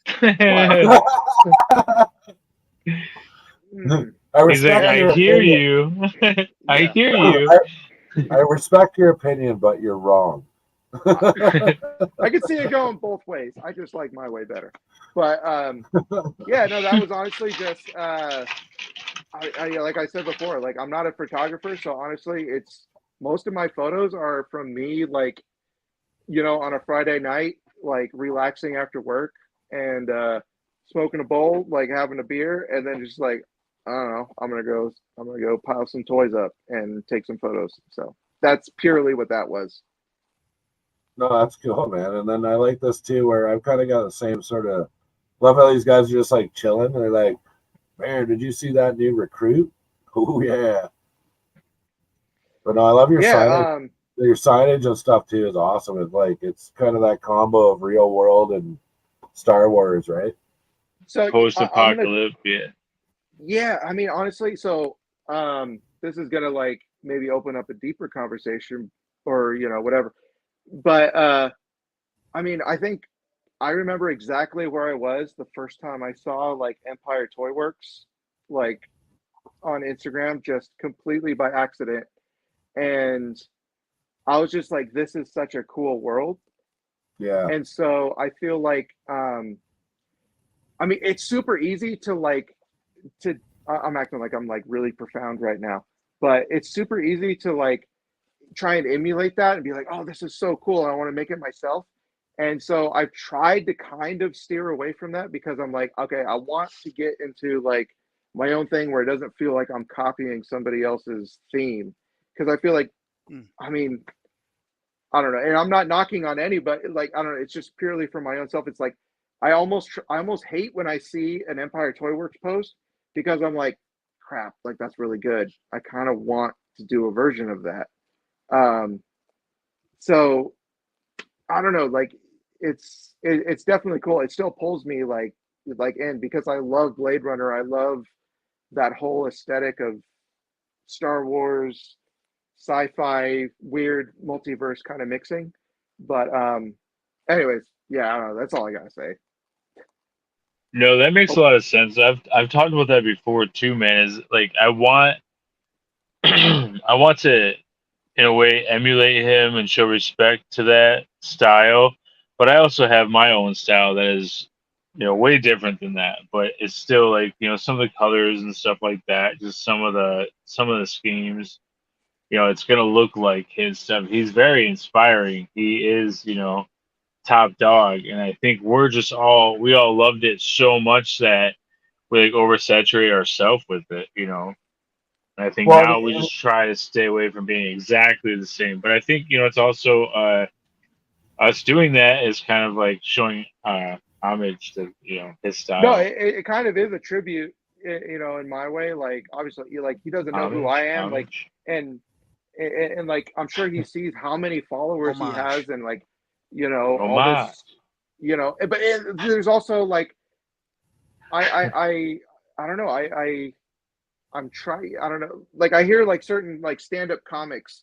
Mm, I He's like, respect I your hear opinion. you. I Yeah. hear you. I respect your opinion, but you're wrong. I could see it going both ways. I just like my way better. But yeah, no, that was honestly just I like I said before, like I'm not a photographer, so honestly, it's most of my photos are from me, like, you know, on a Friday night, like relaxing after work and smoking a bowl, like having a beer, and then just like, I don't know, I'm gonna go pile some toys up and take some photos. So that's purely what that was. No, that's cool, man. And then I like this too, where I've kind of got the same sort of love how these guys are just like chilling. They're like, man, did you see that new recruit? Oh yeah. But no, I love your signage. Your signage and stuff too is awesome. It's like it's kind of that combo of real world and Star Wars, right? So post-apocalypse, yeah. Yeah, I mean, honestly, so this is gonna like maybe open up a deeper conversation or, you know, whatever. But I mean, I think I remember exactly where I was the first time I saw like Empire Toy Works, like on Instagram, just completely by accident. And I was just like, this is such a cool world. Yeah. And so I feel like I mean, it's super easy to like to I'm acting like I'm like really profound right now, but it's super easy to like try and emulate that and be like, oh, this is so cool. I want to make it myself. And so I've tried to kind of steer away from that because I'm like, okay, I want to get into like my own thing where it doesn't feel like I'm copying somebody else's theme. Because I feel like, I mean, I don't know, and I'm not knocking on anybody. Like, I don't know, it's just purely for my own self. It's like I almost hate when I see an Empire Toy Works post because I'm like, crap, like that's really good. I kind of want to do a version of that. So I don't know, like it's definitely cool. It still pulls me like in because I love Blade Runner. I love that whole aesthetic of Star Wars, sci-fi, weird multiverse kind of mixing. But anyways, yeah, I don't know. That's all I gotta say. No, that makes a lot of sense. I've talked about that before too, man. Is like I want I want to in a way emulate him and show respect to that style, but I also have my own style that is, you know, way different than that. But it's still like, you know, some of the colors and stuff like that, just some of the schemes, you know, it's gonna look like his stuff. He's very inspiring. He is, you know, top dog, and I think we all loved it so much that we like oversaturate ourselves with it, you know. And I think now we just try to stay away from being exactly the same. But I think, it's also us doing that is kind of like showing homage to, his style. No, it kind of is a tribute, in my way. Like, obviously, he doesn't know who I am. Homage. And like, I'm sure he sees how many followers he has, and like, all this, but there's also like, I don't know. I'm trying. I don't know. Like, I hear like certain like stand-up comics,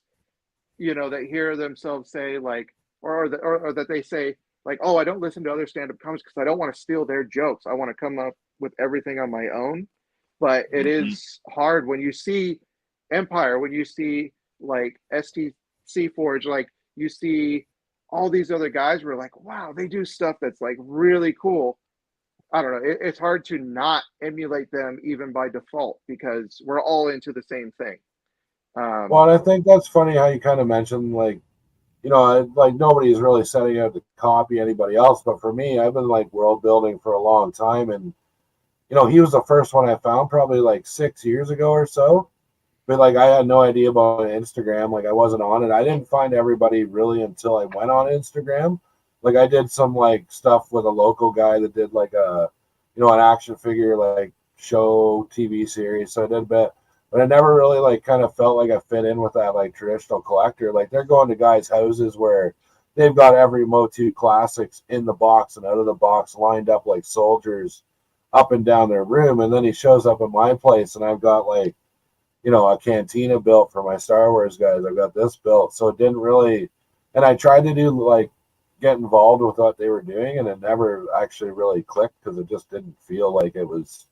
that hear themselves say like, or that they say like, oh, I don't listen to other stand-up comics because I don't want to steal their jokes. I want to come up with everything on my own. But it is hard when you see Empire, when you see like STC Forge, like you see all these other guys were like, wow, they do stuff that's like really cool. I don't know. It's hard to not emulate them even by default because we're all into the same thing. Well, and I think that's funny how you kind of mentioned like, like nobody's really setting out to copy anybody else. But for me, I've been like world building for a long time. And, he was the first one I found probably like 6 years ago or so. But like I had no idea about Instagram. Like I wasn't on it. I didn't find everybody really until I went on Instagram. Like I did some like stuff with a local guy that did like a, an action figure like show TV series. So I did a bit, but I never really like kind of felt like I fit in with that like traditional collector. Like they're going to guys' houses where they've got every Motu classics in the box and out of the box lined up like soldiers up and down their room. And then he shows up at my place and I've got like, a cantina built for my Star Wars guys. I've got this built. So it didn't really, and I tried to do like, get involved with what they were doing, and it never actually really clicked because it just didn't feel like it was,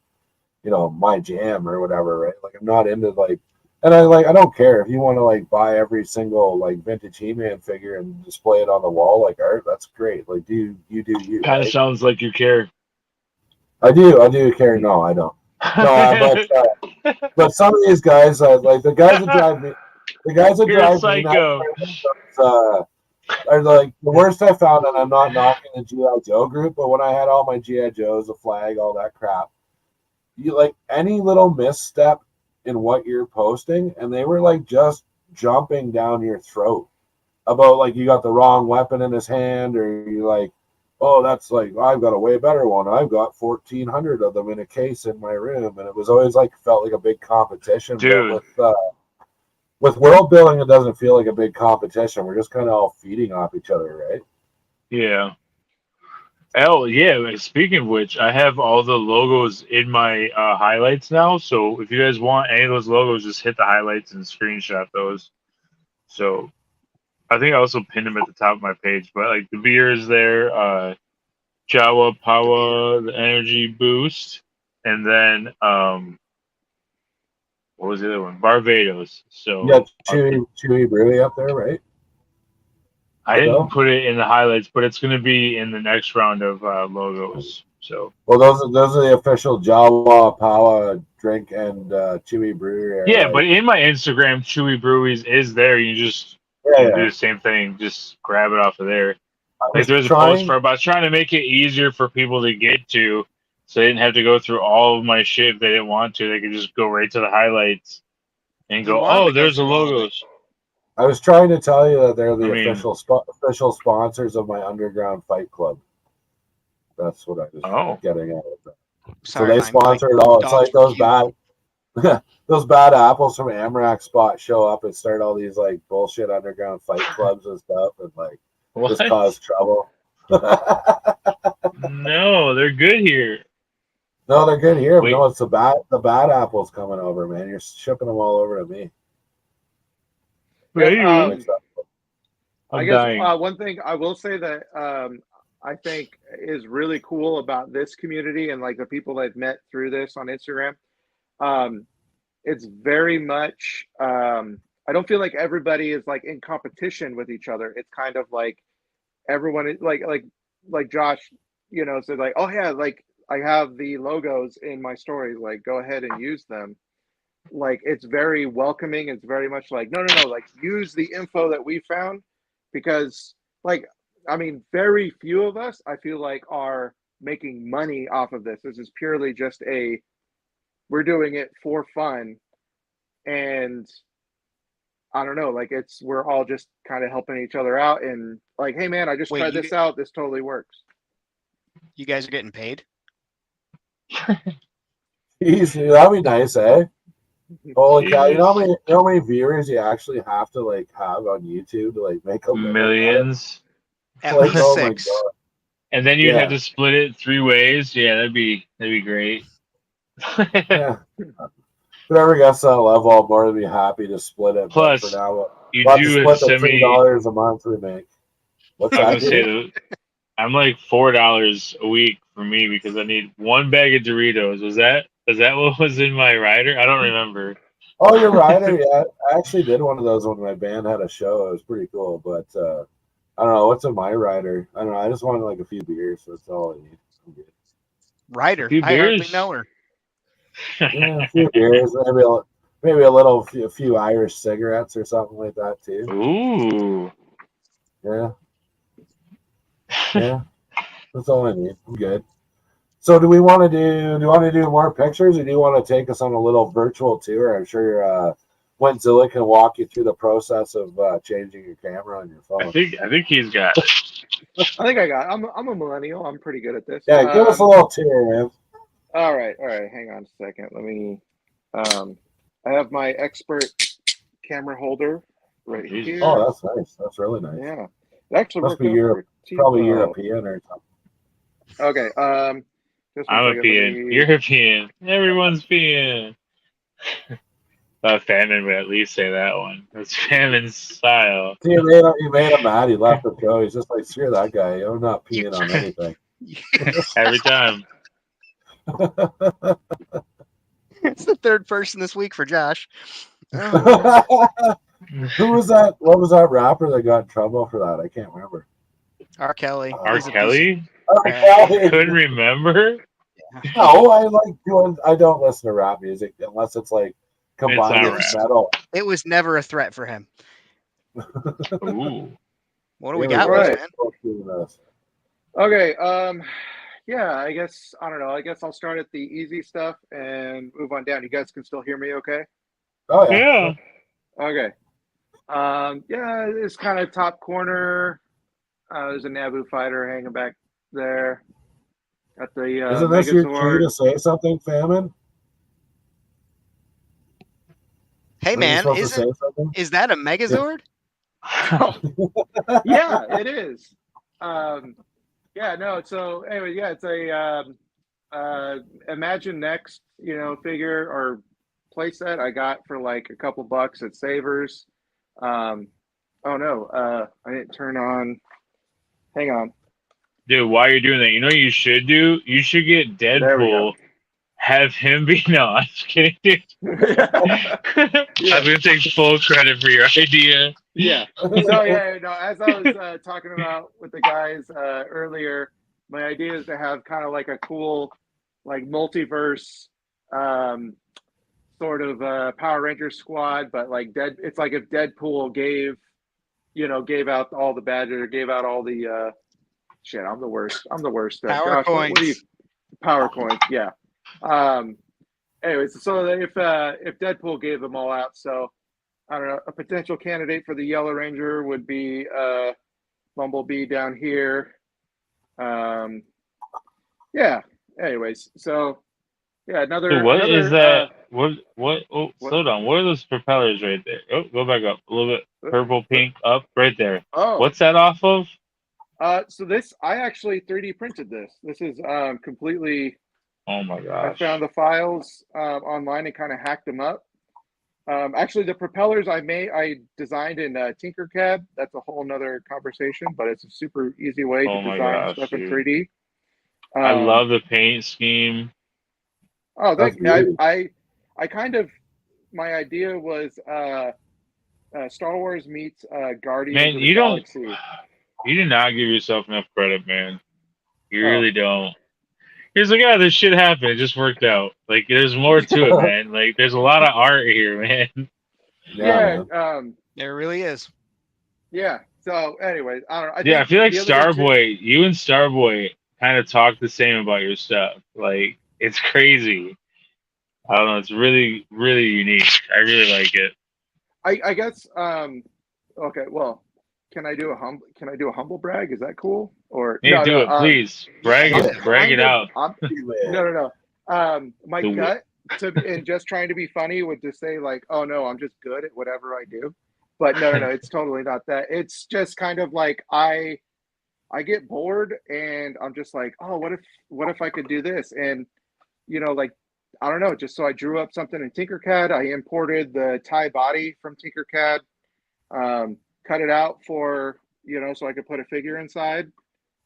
my jam or whatever, right? Like I'm not into like, and I don't care if you want to like buy every single like vintage He-Man figure and display it on the wall like art. That's great. Like do you Kind of sounds like you care. I do care. No, I don't. No, but some of these guys, like the guys that drive me, me nuts, are like the worst I found. And I'm not knocking the GI Joe group, but when I had all my GI Joes, the flag, all that crap, you like any little misstep in what you're posting, and they were like just jumping down your throat about like you got the wrong weapon in his hand, or you like, oh, that's like I've got a way better one. I've got 1,400 of them in a case in my room, and it was always like felt like a big competition. Dude. But with world building, it doesn't feel like a big competition. We're just kind of all feeding off each other, right? Yeah. Oh, yeah. Speaking of which, I have all the logos in my highlights now. So if you guys want any of those logos, just hit the highlights and screenshot those. So I think I also pinned them at the top of my page. But like the beer is there, Jawa Power, the energy boost, and then what was the other one? Barbados. So you got Chewy Brewy up there, right? I didn't put it in the highlights, but it's going to be in the next round of logos. So well, those are the official Jawa Power drink and Chewy Brewery. Yeah, but in my Instagram, Chewy Breweries is there. You just do the same thing. Just grab it off of there. Like there's a post for, but I was trying to make it easier for people to get to, so they didn't have to go through all of my shit if they didn't want to. They could just go right to the highlights and go, oh, there's the logos. I was trying to tell you that they're the official sponsors of my underground fight club. That's what I was getting at with that. So they sponsor it all. It's like those bad apples from Amrak Spot show up and start all these like bullshit underground fight clubs and stuff, and like just cause trouble. No, they're good here. No, they're good here. But no, it's the bad apples coming over, man. You're shipping them all over to me. I guess one thing I will say that I think is really cool about this community and like the people I've met through this on Instagram. It's very much I don't feel like everybody is like in competition with each other. It's kind of like everyone is like Josh, said like, oh yeah, like I have the logos in my stories, like go ahead and use them. Like it's very welcoming. It's very much like no, like use the info that we found, because like I mean very few of us I feel like are making money off of this. This is purely just we're doing it for fun, and I don't know, like we're all just kind of helping each other out, and like, hey man, I just tried this out. This totally works. You guys are getting paid? Easy, that'd be nice, eh? Holy cow! You know how many viewers you actually have to like have on YouTube to like make a millions? At least oh 6. My God. And then you'd have to split it 3 ways. Yeah, that'd be great. Yeah. If it ever gets to that level, I'm more than be happy to split it. Plus, but for now, you we'll do have to split the $3 a month we make. What's I that? was gonna say I'm like $4 a week for me because I need 1 bag of Doritos. Was that what was in my rider? I don't remember. Oh, your rider? Yeah, I actually did one of those when my band had a show. It was pretty cool, but I don't know what's in my rider. I don't know. I just wanted like a few beers. So that's all I need. I'm good. Rider? I hardly know her. Yeah, a few beers, maybe a few Irish cigarettes or something like that too. Ooh. Yeah. Yeah. That's all I need. I'm good. So do you want to do more pictures, or do you want to take us on a little virtual tour? I'm sure Wentzilla can walk you through the process of changing your camera on your phone. I think he's got it. I think I got it. I'm a millennial. I'm pretty good at this. Yeah, give us a little tour, man. All right. Hang on a second. Let me. I have my expert camera holder right here. Oh, that's nice. That's really nice. Yeah, it actually must be probably European or something. Okay. I'm a peeing. You're a peeing. Everyone's peeing. Famine would at least say that one. That's famine style. See, you made him mad. He left the show. He's just like, screw that guy. I'm not peeing on anything. Every time. It's the 3rd person this week for Josh. Who was that? What was that rapper that got in trouble for that? I can't remember. R. Kelly. R. Kelly? I couldn't remember. No, I don't listen to rap music unless it's like combined with metal. It was never a threat for him. Ooh. What do we got, man? Okay. Yeah, I guess I don't know. I guess I'll start at the easy stuff and move on down. You guys can still hear me, okay? Oh yeah. Okay. Yeah, it's kind of top corner. There's a Naboo fighter hanging back there. At the Isn't this your cue to say something, Famine? Hey man, is that a Megazord? Yeah, it is. Yeah, no. So anyway, yeah, it's a Imagine Next, figure or playset I got for like a couple bucks at Savers. Oh no, I didn't turn on. Hang on. Dude, while you're doing that, you know what you should do? You should get Deadpool, have him be... No, I'm just kidding, dude. I'm going to take full credit for your idea. Yeah. So, yeah, no, as I was talking about with the guys earlier, my idea is to have kind of like a cool, like, multiverse sort of Power Rangers squad, but like it's like if Deadpool gave out all the badges or gave out all the... Shit, I'm the worst. Power coins. What do you? Power coins. Yeah. Anyways, so if Deadpool gave them all out, so I don't know. A potential candidate for the Yellow Ranger would be Bumblebee down here. Yeah. Anyways, so yeah, another. So what another, is that? What? Oh, slow down. What are those propellers right there? Oh, go back up a little bit. Purple, pink, up, right there. Oh. What's that off of? So this, I actually 3D printed this. This is completely. Oh my gosh! I found the files online and kind of hacked them up. Actually, the propellers I designed in Tinkercad. That's a whole nother conversation, but it's a super easy way to design stuff in 3D. I love the paint scheme. Oh, thank you. I kind of, my idea was Star Wars meets Guardians of the Galaxy. You do not give yourself enough credit, man. You really don't. He's like, yeah, this shit happened. It just worked out. Like, there's more to it, man. Like, there's a lot of art here, man. Yeah. There really is. Yeah. So, anyways, I don't know. I feel like Starboy, you and Starboy kind of talk the same about your stuff. Like, it's crazy. I don't know. It's really, really unique. I really like it. I guess. Okay. Well, can I do a humble brag? Is that cool? Or Hey, do it, please. Brag Yeah. it. Brag it out. No. My Do it. gut and just trying to be funny would just say like, oh no, I'm just good at whatever I do. But no, it's totally not that. It's just kind of like I get bored and I'm just like, oh, what if I could do this? And like I don't know, just so I drew up something in Tinkercad. I imported the Thai body from Tinkercad, cut it out for so I could put a figure inside.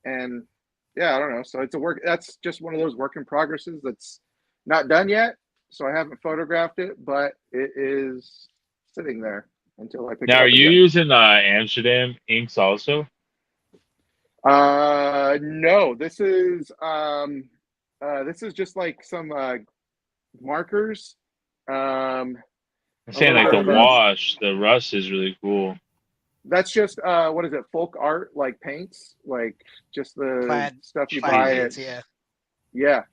And yeah, I don't know. So it's a work. That's just one of those work in progresses that's not done yet. So I haven't photographed it, but it is sitting there until I pick Now, it are up you again. using Amsterdam inks also? No, this is just like some markers. I'm A saying little like bit the of wash, the rust is really cool. that's just what is it? Folk art, like paints, like just the Plaid stuff you plaid buy paints, at yeah. yeah.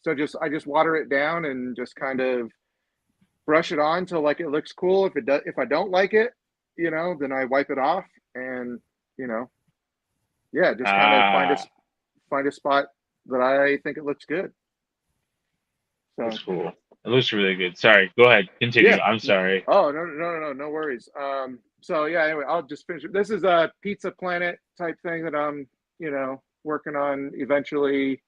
So I just water it down and just kind of brush it on till like it looks cool. If I don't like it, then I wipe it off and yeah, just kind of find a spot that I think it looks good. So That's cool. It looks really good. Sorry, go ahead. Continue. yeah. I'm sorry. Oh no worries. So yeah, anyway, I'll just finish. This is a Pizza Planet type thing that I'm working on eventually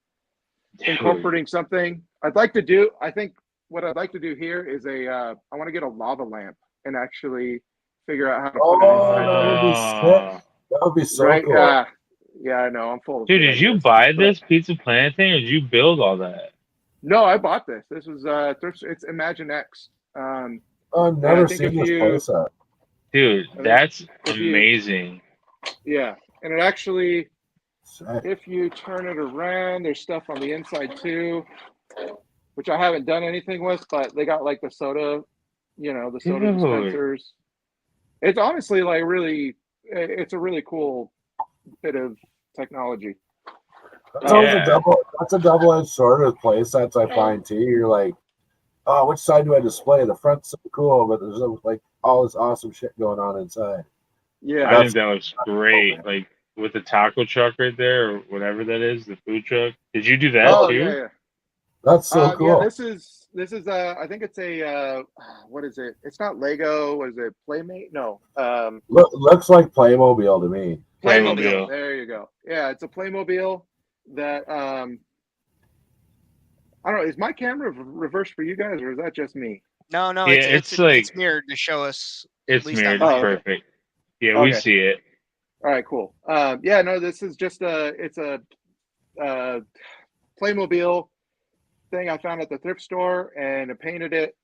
incorporating something. I think what I'd like to do here is I want to get a lava lamp and actually figure out how to put it inside that would be sick. That would be so right? cool. Yeah, I know. I'm full of Dude, shit did you ideas, buy but this Pizza Planet thing, or did you build all that? no, I bought this. This was it's Imaginext. I've I never think seen this place up. Dude, that's amazing. Yeah, and it actually, Sick. if you turn it around, there's stuff on the inside too, which I haven't done anything with, but they got like the soda, the soda Dude. dispensers. It's honestly like it's a really cool bit of technology. That's always a double-edged sword with play sets, I find too. You're like, oh, which side do I display? The front's so cool, but there's like all this awesome shit going on inside. Yeah, I think that looks great. Like with the taco truck right there, or whatever that is, the food truck. Did you do that too? Yeah. That's so cool. Yeah, this is I think it's a what is it? It's not Lego. What is it? Playmate? No. Looks like Playmobil to me. Playmobil. There you go. Yeah, it's a Playmobil that I don't know. Is my camera reversed for you guys, or is that just me? No, Yeah, it's mirrored to show us. It's mirrored. It's perfect. Yeah, we see it. All right, cool. Yeah, no, this is just it's a Playmobil thing I found at the thrift store, and I painted it.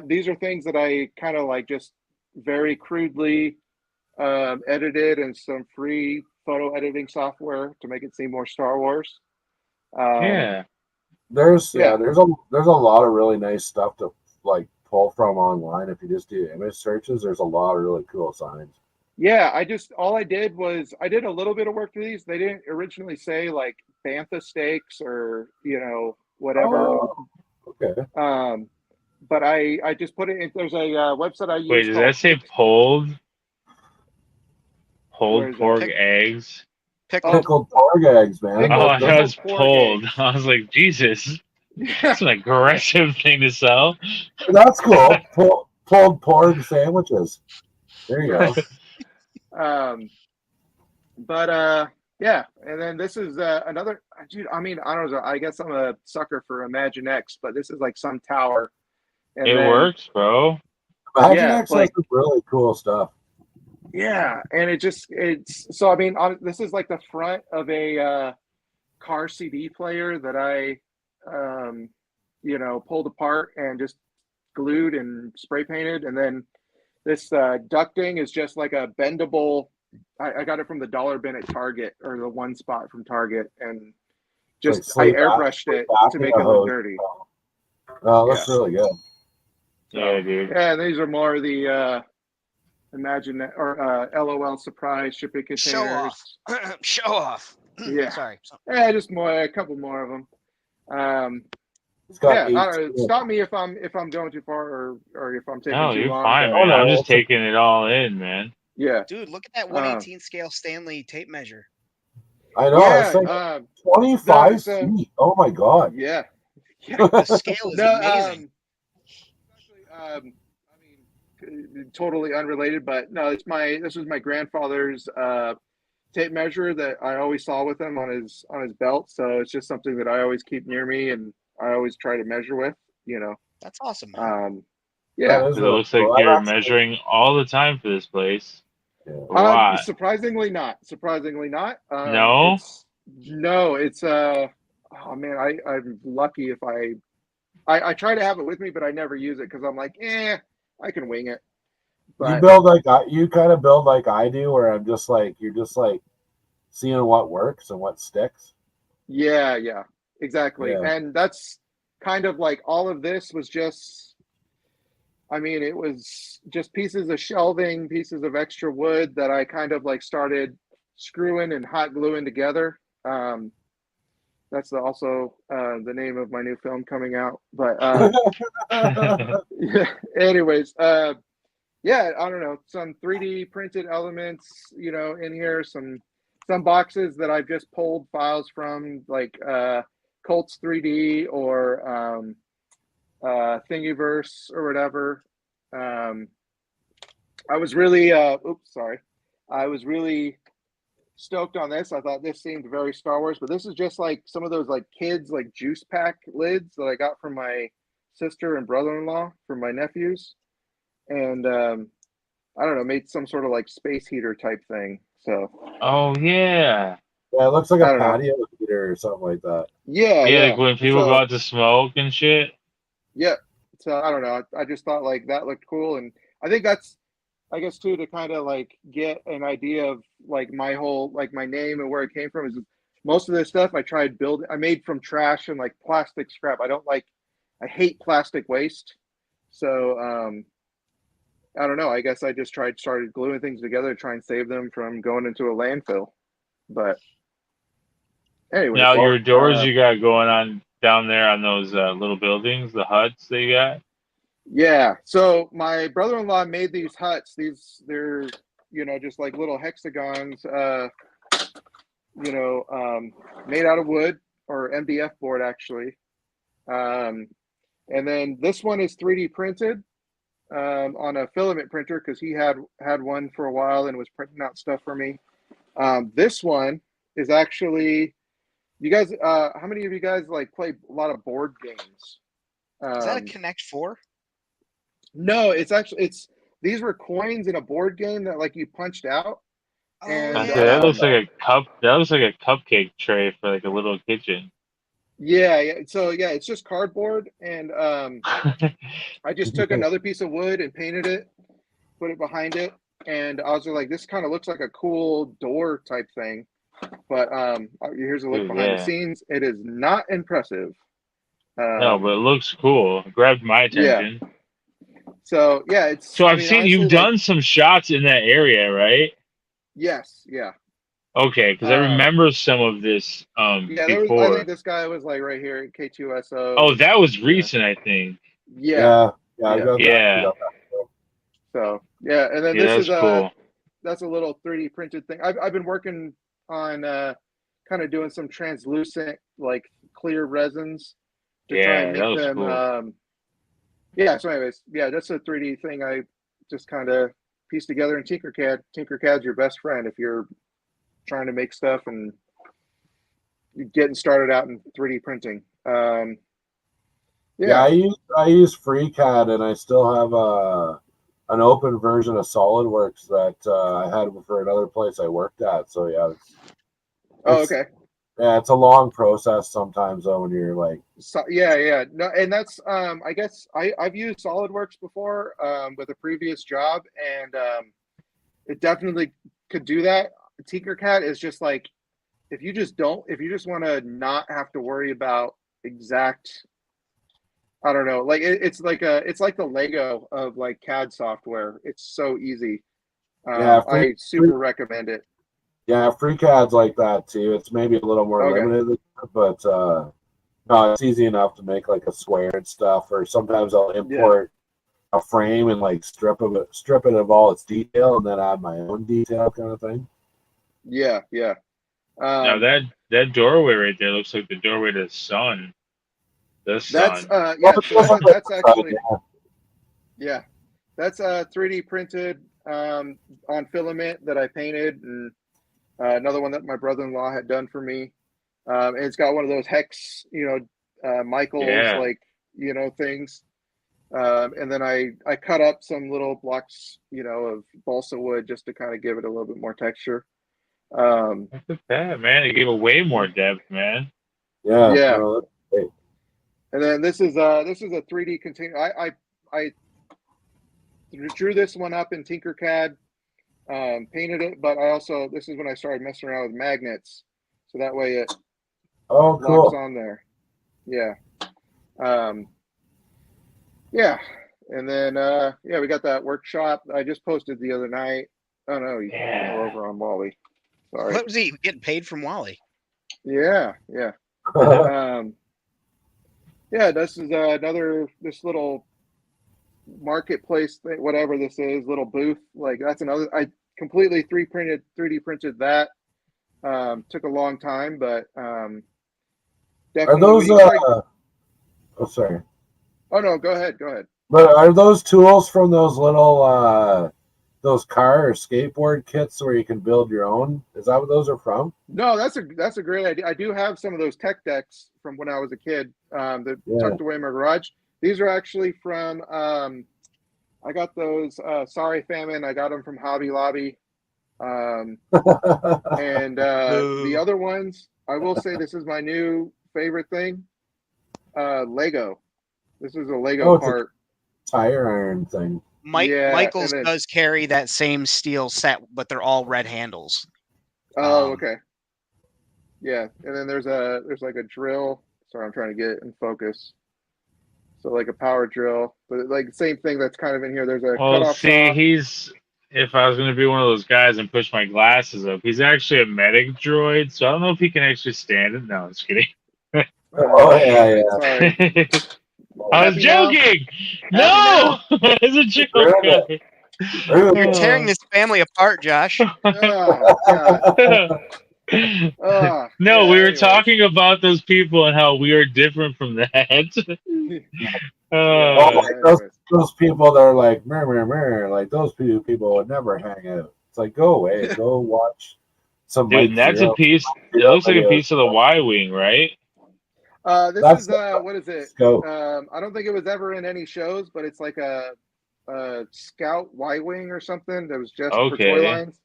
These are things that I kind of like just very crudely edited and some free photo editing software to make it seem more Star Wars. There's a lot of really nice stuff to like pull from online. If you just do image searches, there's a lot of really cool signs. Yeah, all I did was I did a little bit of work for these. They didn't originally say like bantha steaks or whatever. Oh, okay. But I just put it in. There's a website I use. Wait, does that say pulled pork eggs? Pickled pork eggs, man. Oh, that was pulled. I was like, Jesus, that's an aggressive thing to sell. That's cool. Pulled pork sandwiches. There you go. But yeah, and then this is another. Dude, I mean, I don't know. I guess I'm a sucker for Imaginext, but this is like some tower. And it works, bro. Imaginext has some really cool stuff. Yeah, and it's so. I mean, this is like the front of a car CD player that I, pulled apart and just glued and spray painted, and then this ducting is just like a bendable. I got it from the dollar bin at Target, or the One Spot from Target, and just I airbrushed it to make it look dirty. Oh, that's really good. Yeah, dude. Yeah, these are more the LOL surprise shipping containers. Show off. Yeah. Sorry. Yeah, just a couple more of them. It's got Yeah, I 18. don't know. Stop me if I'm going too far or if I'm taking No, too you're long. fine, But man. I'm just it's a- taking it all in, man. yeah, Dude, look at that 1/18 scale Stanley tape measure. I know. yeah, It's like 25 so feet. Oh my god. yeah, yeah. The scale is No, amazing. actually, I mean, totally unrelated, but no, this was my grandfather's tape measure that I always saw with him on his belt. So it's just something that I always keep near me and I always try to measure with. You know, That's awesome, man. yeah. That is Because it really looks like cool. you're I've actually- measuring all the time for this place. yeah. A lot. Surprisingly not. Surprisingly not. No? It's oh man, I'm lucky if I try to have it with me, but I never use it because I'm like, I can wing it. You But build like you kind of build like I do, where I'm just like you're just like seeing what works and what sticks. yeah, exactly. Yeah. And that's kind of like all of this was just, I mean, it was just pieces of shelving, pieces of extra wood that I kind of like started screwing and hot gluing together. That's also the name of my new film coming out. But yeah, anyways, yeah, I don't know, some 3D printed elements, in here, some boxes that I've just pulled files from, like Colts 3D or Thingiverse or whatever. I was really I was really stoked on this. I thought this seemed very Star Wars, but this is just like some of those like kids like juice pack lids that I got from my sister and brother-in-law from my nephews. And I don't know, made some sort of like space heater type thing. So Oh, yeah. Yeah, it looks like I a don't know. patio heater or something like that. Yeah, like when people go So out to smoke and shit. yeah. So I don't know. I just thought like that looked cool, and I think that's, I guess too, to kind of like get an idea of like my whole like my name and where it came from is most of this stuff I made from trash and like plastic scrap. I hate plastic waste. So I don't know. I guess I just started gluing things together to try and save them from going into a landfill. But anyways, Now, your doors you got going on down there on those little buildings, the huts that you got? yeah. So my brother-in-law made these huts. They're just like little hexagons, made out of wood or MDF board actually. And then this one is 3D printed on a filament printer because he had one for a while and was printing out stuff for me. This one is actually, you guys, how many of you guys like play a lot of board games? Is that a Connect 4? No, these were coins in a board game that like you punched out. Oh, And That looks like a cup. That looks like a cupcake tray for like a little kitchen. yeah. So yeah, it's just cardboard, and I just took another piece of wood and painted it, put it behind it, and I was like, this kind of looks like a cool door type thing. But here's a look behind the scenes. It is not impressive. No, but it looks cool. It grabbed my attention. Yeah. So yeah, I've seen honestly, you've done some shots in that area, right? Yes. Yeah. Okay, because I remember some of this Yeah, before. I think this guy was like right here at K2SO. Oh, that was recent, I think. Yeah. Yeah. So yeah, and then this is cool. That's a little 3D printed thing. I've been working on kind of doing some translucent like clear resins to try and make them cool. Yeah, so anyways, yeah, that's a 3D thing I just kind of pieced together in Tinkercad. Tinkercad's your best friend if you're trying to make stuff and you're getting started out in 3D printing. Yeah, I use FreeCAD, and I still have an open version of SolidWorks that I had for another place I worked at. So yeah, okay. Yeah, it's a long process sometimes though when you're like. So, yeah. No, and that's I guess I've used SolidWorks before with a previous job, and it definitely could do that. Tinkercad is just like if you just want to not have to worry about exact. I don't know, like it's like the Lego of like CAD software. It's so easy. I super recommend it. Yeah, FreeCAD's like that too. It's maybe a little more limited, but No, it's easy enough to make like a square and stuff, or sometimes I'll import a frame and like strip it of all its detail, and then add my own detail kind of thing. Yeah, yeah. Now that doorway right there looks like the doorway to the sun. The That's sun. yeah. So that's actually that's 3D printed on filament that I painted, and another one that my brother-in-law had done for me. And it's got one of those hex, Michaels like things. And then I cut up some little blocks, of balsa wood just to kind of give it a little bit more texture. Look at that, man! It gave it way more depth, man. Yeah. Yeah. No, that's great. And then this is a 3D container. I drew this one up in Tinkercad, painted it, but this is when I started messing around with magnets, so that way it locks on there. Yeah. Yeah. And then we got that workshop I just posted the other night. Oh no, you're over on Wally. Sorry. What was he getting paid from Wally? Yeah. This is this little marketplace thing, whatever this is, little booth. Like that's another. I completely 3D printed that. Took a long time, but definitely. Are those? Oh, sorry. Oh no, go ahead. But are those tools from those little those car or skateboard kits where you can build your own? Is that what those are from? No, that's a great idea. I do have some of those tech decks from when I was a kid that tucked away in my garage. These are actually from I got those Sorry Famine. I got them from Hobby Lobby. And the other ones, I will say this is my new favorite thing. Lego. This is a Lego part. Tire iron thing. Michaels does carry that same steel set, but they're all red handles. Oh, okay. Yeah, and then there's like a drill. Sorry, I'm trying to get it in focus. So like a power drill, but like the same thing that's kind of in here. There's a cutoff saw. If I was going to be one of those guys and push my glasses up, he's actually a medic droid, so I don't know if he can actually stand it. No, I'm just kidding. Sorry. I was joking. No, it's a joke. You're tearing this family apart, Josh. No, we were talking about those people and how we are different from that. Those people that are like, like those people would never hang out. It's like, go away, go watch some. Dude, that's a piece. It looks like a piece of the Y-wing, right? This is what is it? I don't think it was ever in any shows, but it's like a Scout Y-wing or something that was just for toy lines.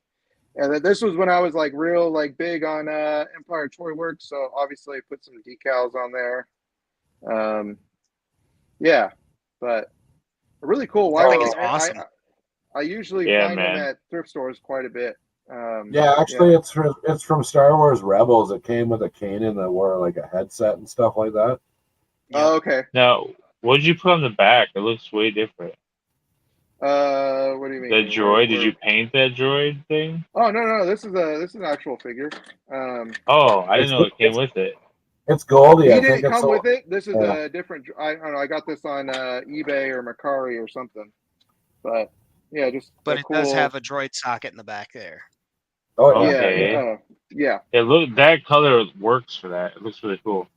And then this was when I was like real like big on Empire Toy Works, so obviously I put some decals on there. But a really cool Y-wing. It's awesome. I usually find them at thrift stores quite a bit. It's from Star Wars Rebels. It came with a Kanan that wore like a headset and stuff like that. Oh, okay. Now, what did you put on the back? It looks way different. What do you mean? The droid? Did you paint that droid thing? Oh no! This is an actual figure. I didn't know it came with it. It's Goldie. He didn't come with it. This is a different. I don't know. I got this on eBay or Mercari or something. But yeah, But it does have a droid socket in the back there. Oh yeah. That color works for that. It looks really cool.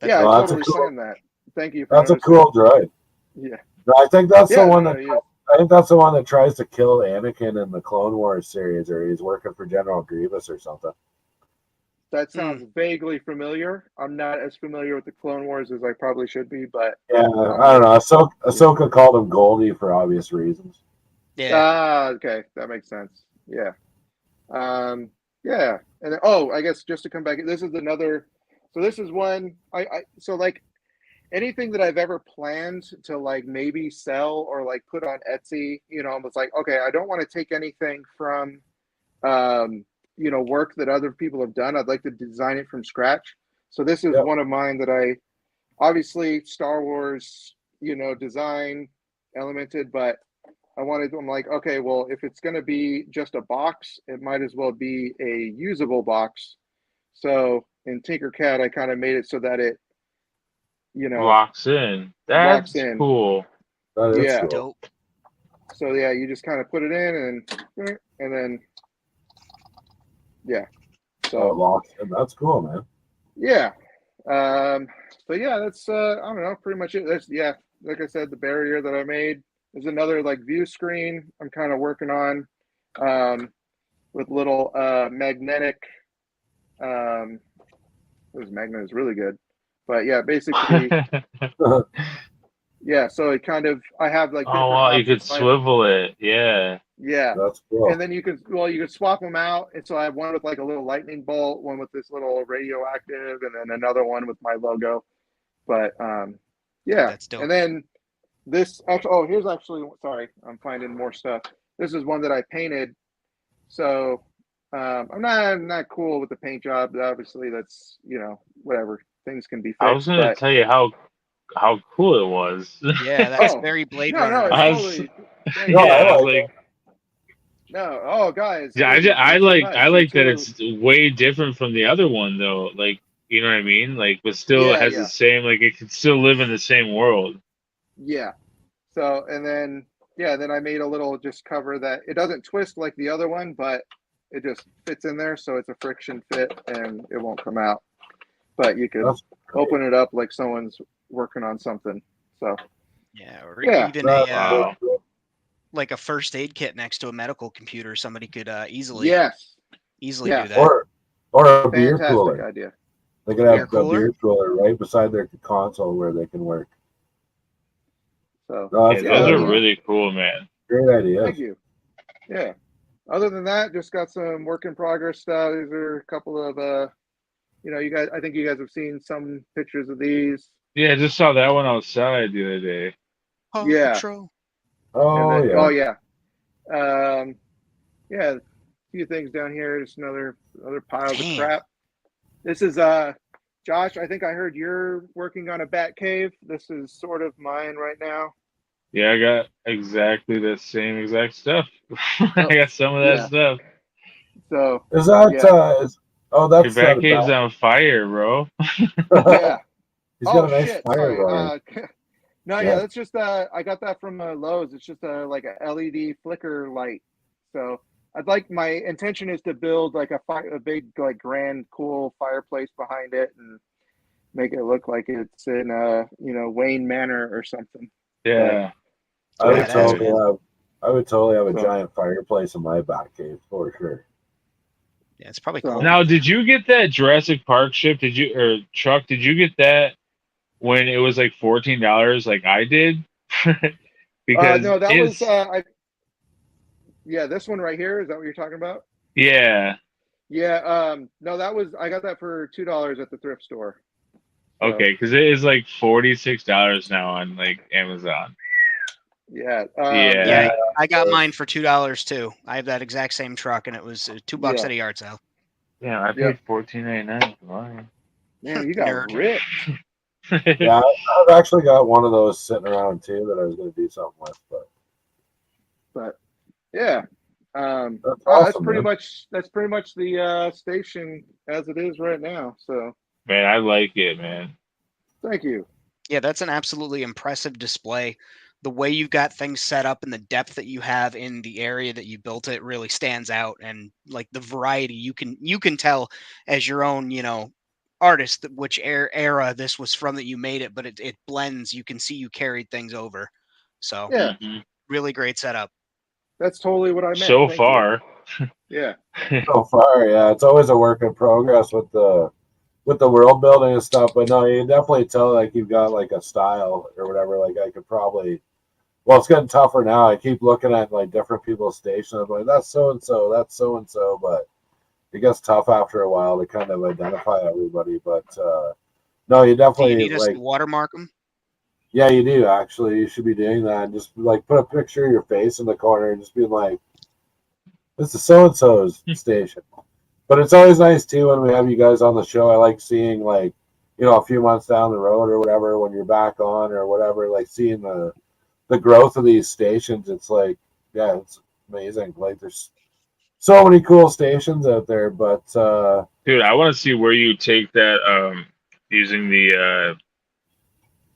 Yeah, I totally signed that. Thank you. That's a cool droid. Yeah. No, I think that's the one I think that's the one that tries to kill Anakin in the Clone Wars series, or he's working for General Grievous or something. That sounds vaguely familiar. I'm not as familiar with the Clone Wars as I probably should be, but I don't know. Ahsoka called him Goldie for obvious reasons. Yeah. Okay, that makes sense. Yeah. And then, I guess just to come back, this is another. So this is one. So like anything that I've ever planned to like maybe sell or like put on Etsy, I was like, okay, I don't want to take anything from, work that other people have done. I'd like to design it from scratch. So this is one of mine that I, obviously Star Wars, design elemented, but I'm like, okay, well, if it's going to be just a box, it might as well be a usable box. So in Tinkercad, I kind of made it so that it locks in. locks That's in. cool. That is Yeah. cool. Dope. So yeah, you just kind of put it in and then yeah. So it So locks in. That's cool, man. yeah. So yeah, that's I don't know, pretty much it. That's like I said, the barrier that I made. There's another like view screen I'm kind of working on with little magnetic this magnet is really good. But yeah, basically yeah, so it kind of I have like Oh different wow, you could options. swivel it. Yeah. Yeah. That's cool. And then you could swap them out. And so I have one with like a little lightning bolt, one with this little radioactive, and then another one with my logo. But yeah. That's dope. And then this actually here's actually sorry, I'm finding more stuff. This is one that I painted. So I'm not cool with the paint job. Obviously that's whatever. Things can be fixed. I was gonna tell you how cool it was. Yeah, that's very Blade Runner. No, I it's was- totally yeah, I was like like, no, guys. yeah, you're I too like much. I You're like that too- it's way different from the other one though. Like, you know what I mean? Like, but still Yeah, has yeah. the same. Like, it could still live in the same world. Yeah. So and then I made a little just cover that it doesn't twist like the other one, but it just fits in there, so it's a friction fit and it won't come out. But you could That's great. open it up like someone's working on something. So Yeah, or Yeah. even Wow. like a first aid kit next to a medical computer. Somebody could easily yes, do Yeah. that. Or a beer fantastic cooler. idea. They could have Beer a cooler? beer cooler right beside their console where they can work. So No, Yeah, that's those great. are really cool, man. Great idea. thank you. Yeah. Other than that, just got some work in progress stuff. These are a couple of you guys. I think you guys have seen some pictures of these. Yeah, I just saw that one outside the other day. Paw Yeah. Patrol. Oh And then, yeah. oh yeah. Yeah, a few things down here. Just another piles Damn. of crap. This is Josh, I think I heard you're working on a bat cave. This is sort of mine right now. Yeah, I got exactly the same exact stuff. I got some of that yeah. stuff. So Is that Your that's back not cave's a on fire, bro. yeah. He's got a nice shit. fire Sorry. going. No, Yeah. that's just I got that from Lowe's. It's just like a LED flicker light. So my intention is to build like a big like grand cool fireplace behind it and make it look like it's in Wayne Manor or something. Yeah. I would Badass, totally have a So- giant fireplace in my back cave for sure. Yeah, it's probably So- cold. Now, did you get that Jurassic Park ship? Truck? Did you get that when it was like $14, like I did? Because no, that it's, was this one right here. Is that what you're talking about? yeah. Yeah. No, I got that for $2 at the thrift store. So, Okay, because it is like $46 now on like Amazon. Yeah. Yeah. Yeah, I got mine for $2 too. I have that exact same truck, and it was $2 Yeah. at a yard sale. Yeah, I paid $14.99 for mine. Man, you got Nerd. rich. Yeah, I've actually got one of those sitting around too that I was going to do something with, But yeah. that's That's awesome. pretty Man. much the station as it is right now. So Man, I like it, man. thank you. Yeah, that's an absolutely impressive display. The way you've got things set up and the depth that you have in the area that you built it really stands out, and like the variety you can tell as your own artist that which era this was from that you made it, but it blends. You can see you carried things over. So Yeah, Mhm. really great setup. that's totally what I meant. So Thank far. you. Yeah. So far, yeah, it's always a work in progress with the world building and stuff. But no, you can definitely tell like you've got like a style or whatever. Like I could probably. Well, it's getting tougher now. I keep looking at like different people's stations. I'm like, that's so and so, that's so and so, but it gets tough after a while to kind of identify everybody. But no, you Do you definitely need us like. to watermark them? Yeah, you do actually. You should be doing that. Just like put a picture of your face in the corner and just being like, "This is so and so's station." But it's always nice too when we have you guys on the show. I like seeing like, a few months down the road or whatever when you're back on or whatever. Like seeing the growth of these stations. It's like, yeah, it's amazing. Like there's so many cool stations out there. But Dude, I want to see where you take that using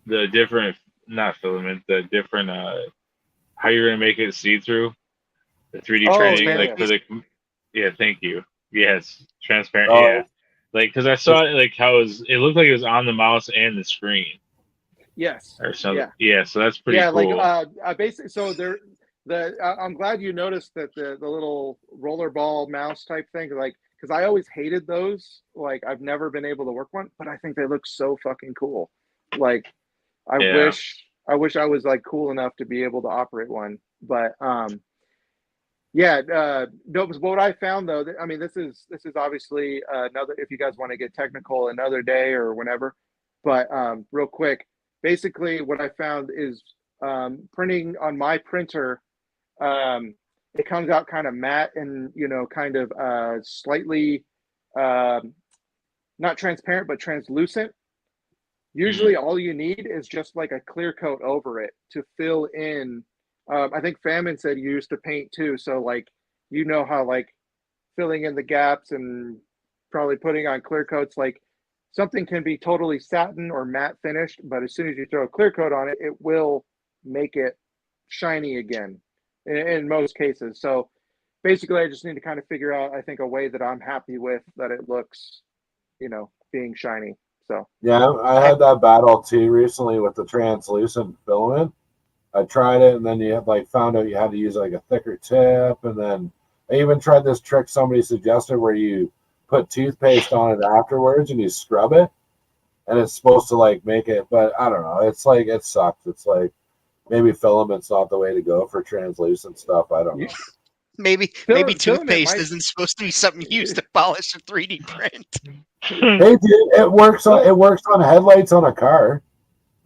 the different, not filament, the different how you're gonna make it see through the 3D Oh, printing, yeah, like yeah. for the yeah, thank you. Yes, transparent. Oh, Yeah, like because I saw it like how it looked like it was on the mouse and the screen Yes. or something. Yeah. Yeah, so that's pretty Yeah, like cool. basically, so I'm glad you noticed that the little rollerball mouse type thing, like, because I always hated those. Like, I've never been able to work one, but I think they look so fucking cool. Like, I Yeah. wish I was like cool enough to be able to operate one. But yeah, no. But what I found though, I mean, this is obviously another. If you guys want to get technical, another day or whenever. But real quick, basically, what I found is printing on my printer. It comes out kind of matte and kind of slightly not transparent but translucent. Usually, all you need is just like a clear coat over it to fill in. I think Famine said you used to paint too, so like how like filling in the gaps and probably putting on clear coats. Like something can be totally satin or matte finished, but as soon as you throw a clear coat on it, it will make it shiny again in most cases. So basically, I just need to kind of figure out, I think, a way that I'm happy with that it looks, being shiny. So yeah, I had that battle too recently with the translucent filament. I tried it, and then you had like found out you had to use like a thicker tip, and then I even tried this trick somebody suggested where you put toothpaste on it afterwards and you scrub it, and it's supposed to like make it. But I don't know. It's like it sucks. It's like maybe filament's not the way to go for translucent stuff. I don't know. Maybe filament toothpaste might. isn't supposed to be something used to polish a 3D print. Hey, dude, it works on headlights on a car.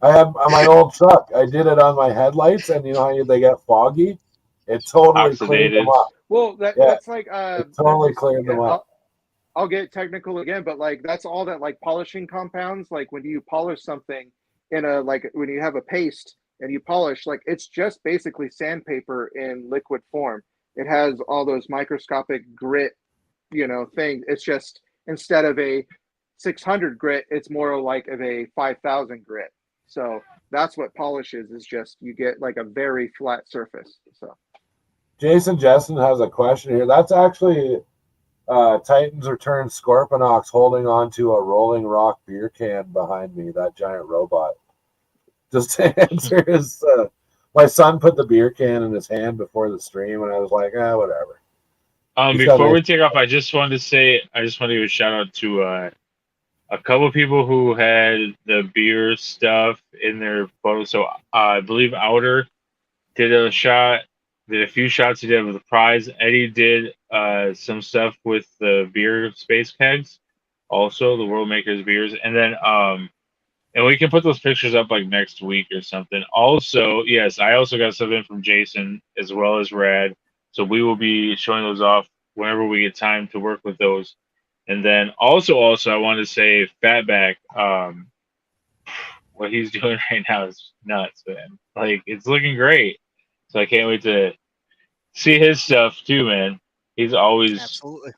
I have on my old truck. I did it on my headlights, and you know how they get foggy. It totally cleared them Oxidated. up. Well, Yeah, that's like it totally cleared them up. I'll get technical again, but like that's all that like polishing compounds. Like when you polish something in a like when you have a paste and you polish, like it's just basically sandpaper in liquid form. It has all those microscopic grit, things. It's just instead of a 600 grit, it's more like of a 5,000 grit. So that's what polish is just you get like a very flat surface. So Jason Jessen has a question here. That's actually Titans Return Scorponok holding on to a Rolling Rock beer can behind me, that giant robot. Just to answer his, my son put the beer can in his hand before the stream, and I was like, whatever. Before we take off, I just want to give a shout out to a couple of people who had the beer stuff in their photos. So I believe Outer did a few shots he did with the prize. Eddie did some stuff with the beer space kegs, also the World Makers beers, and then and we can put those pictures up like next week or something. Also, yes, I also got something from Jason as well as Rad, so we will be showing those off whenever we get time to work with those. And then also, I want to say Fatback, what he's doing right now is nuts, man. Like it's looking great. So I can't wait to see his stuff too, man. He's always, Absolutely.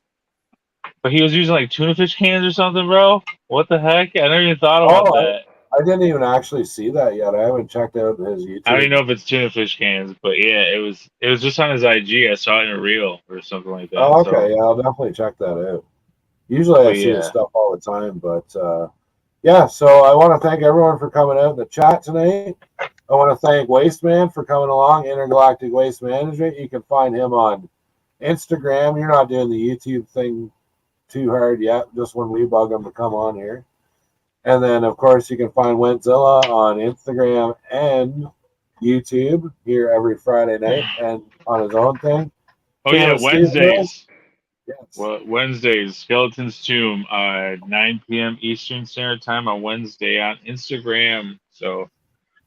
but he was using like tuna fish cans or something, bro. What the heck? I never even thought about that. I didn't even actually see that yet. I haven't checked out his YouTube. I don't even know if it's tuna fish cans, but yeah, it was just on his IG. I saw it in a reel or something like that. Oh, okay. So. Yeah, I'll definitely check that out. Usually I see his stuff all the time, but yeah, so I want to thank everyone for coming out in the chat tonight. I want to thank Wasteman for coming along, Intergalactic Waste Management. You can find him on Instagram. You're not doing the YouTube thing too hard yet, just when we bug him to come on here. And then, of course, you can find Wentzilla on Instagram and YouTube here every Friday night and on his own thing. Oh, yeah, Wednesdays. Yes. Well, Wednesdays, Skeleton's Tomb, 9 p.m. Eastern Standard Time on Wednesday on Instagram. So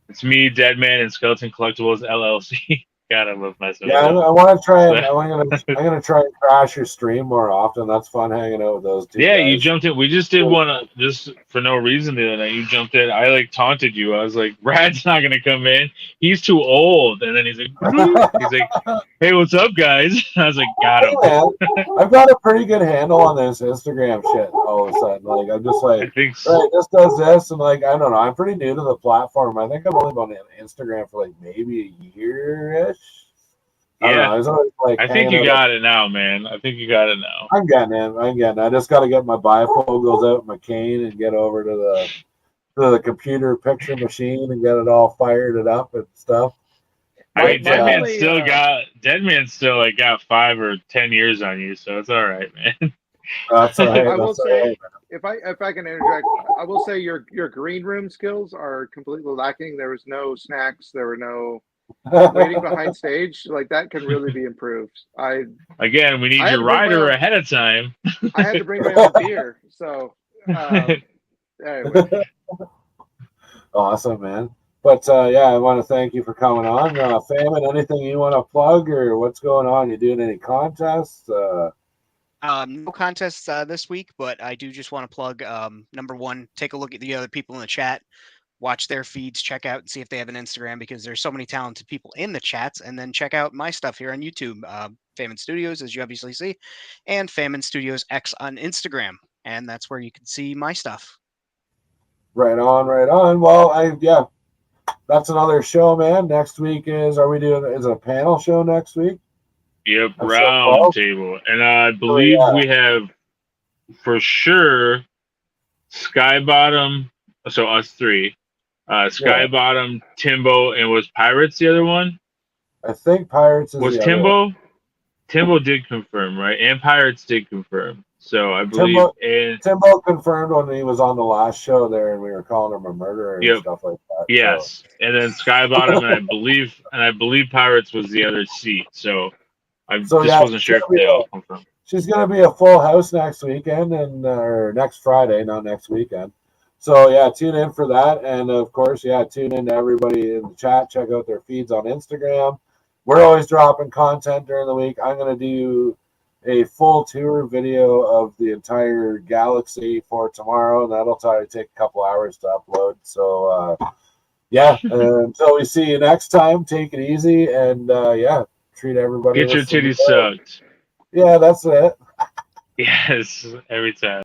it's me, Deadman, and Skeleton Collectibles LLC. God, I love messing with I them. want to try and I'm gonna try and crash your stream more often. That's fun hanging out with those two. Yeah, guys. you jumped in. We just did one just for no reason the other night. You jumped in. I like taunted you. I was like, Brad's not gonna come in. He's too old. And then he's like, hey, what's up, guys? I was like, got him. I've got a pretty good handle on this Instagram shit. all of a sudden. Like I'm just I like, think so. right, this does this, and like I don't know. I'm pretty new to the platform. I think I've only been on Instagram for like maybe a year-ish. I don't know. I was always like, I think you got it now, man. I think you got it now. I'm getting it. I just got to get my bifocals out, my cane, and get over to the computer picture machine and get it all fired it up and stuff. I mean, Deadman's still like got 5 or 10 years on you, so it's all right, man. That's all right. I will That's all say, right. if I can interject, I will say your green room skills are completely lacking. There was no snacks. There were no waiting behind stage. Like that can really be improved. Again, we need your rider ahead of time. I had to bring my own beer, so anyway. Awesome, man. But yeah, I want to thank you for coming on. Famine, anything you want to plug or what's going on? You doing any contests? No contests this week, but I do just want to plug number one, take a look at the other people in the chat, watch their feeds, check out and see if they have an Instagram because there's so many talented people in the chats, and then check out my stuff here on YouTube, Famine Studios, as you obviously see, and Famine Studios X on Instagram, and that's where you can see my stuff. Right on, right on. Well, yeah, that's another show, man. Next week is it a panel show next week? Yep, round table. And I believe we have for sure Skybottom, so us three. Skybottom, Timbo, and was Pirates the other one? I think Pirates is was the Timbo? other one. Timbo did confirm, right? And Pirates did confirm. So I believe Timbo confirmed when he was on the last show there, and we were calling him a murderer and stuff like that. Yes, so. And then Skybottom, and I believe Pirates was the other seat. So I wasn't sure if they all confirmed. She's gonna be a full house next weekend or next Friday, not next weekend. So yeah, tune in for that, and of course, tune in to everybody in the chat. Check out their feeds on Instagram. We're always dropping content during the week. I'm gonna do a full tour video of the entire galaxy for tomorrow, and that'll probably take a couple hours to upload. So until we see you next time, take it easy, and treat everybody. Get your titties sucked. Yeah, that's it. Yes, every time.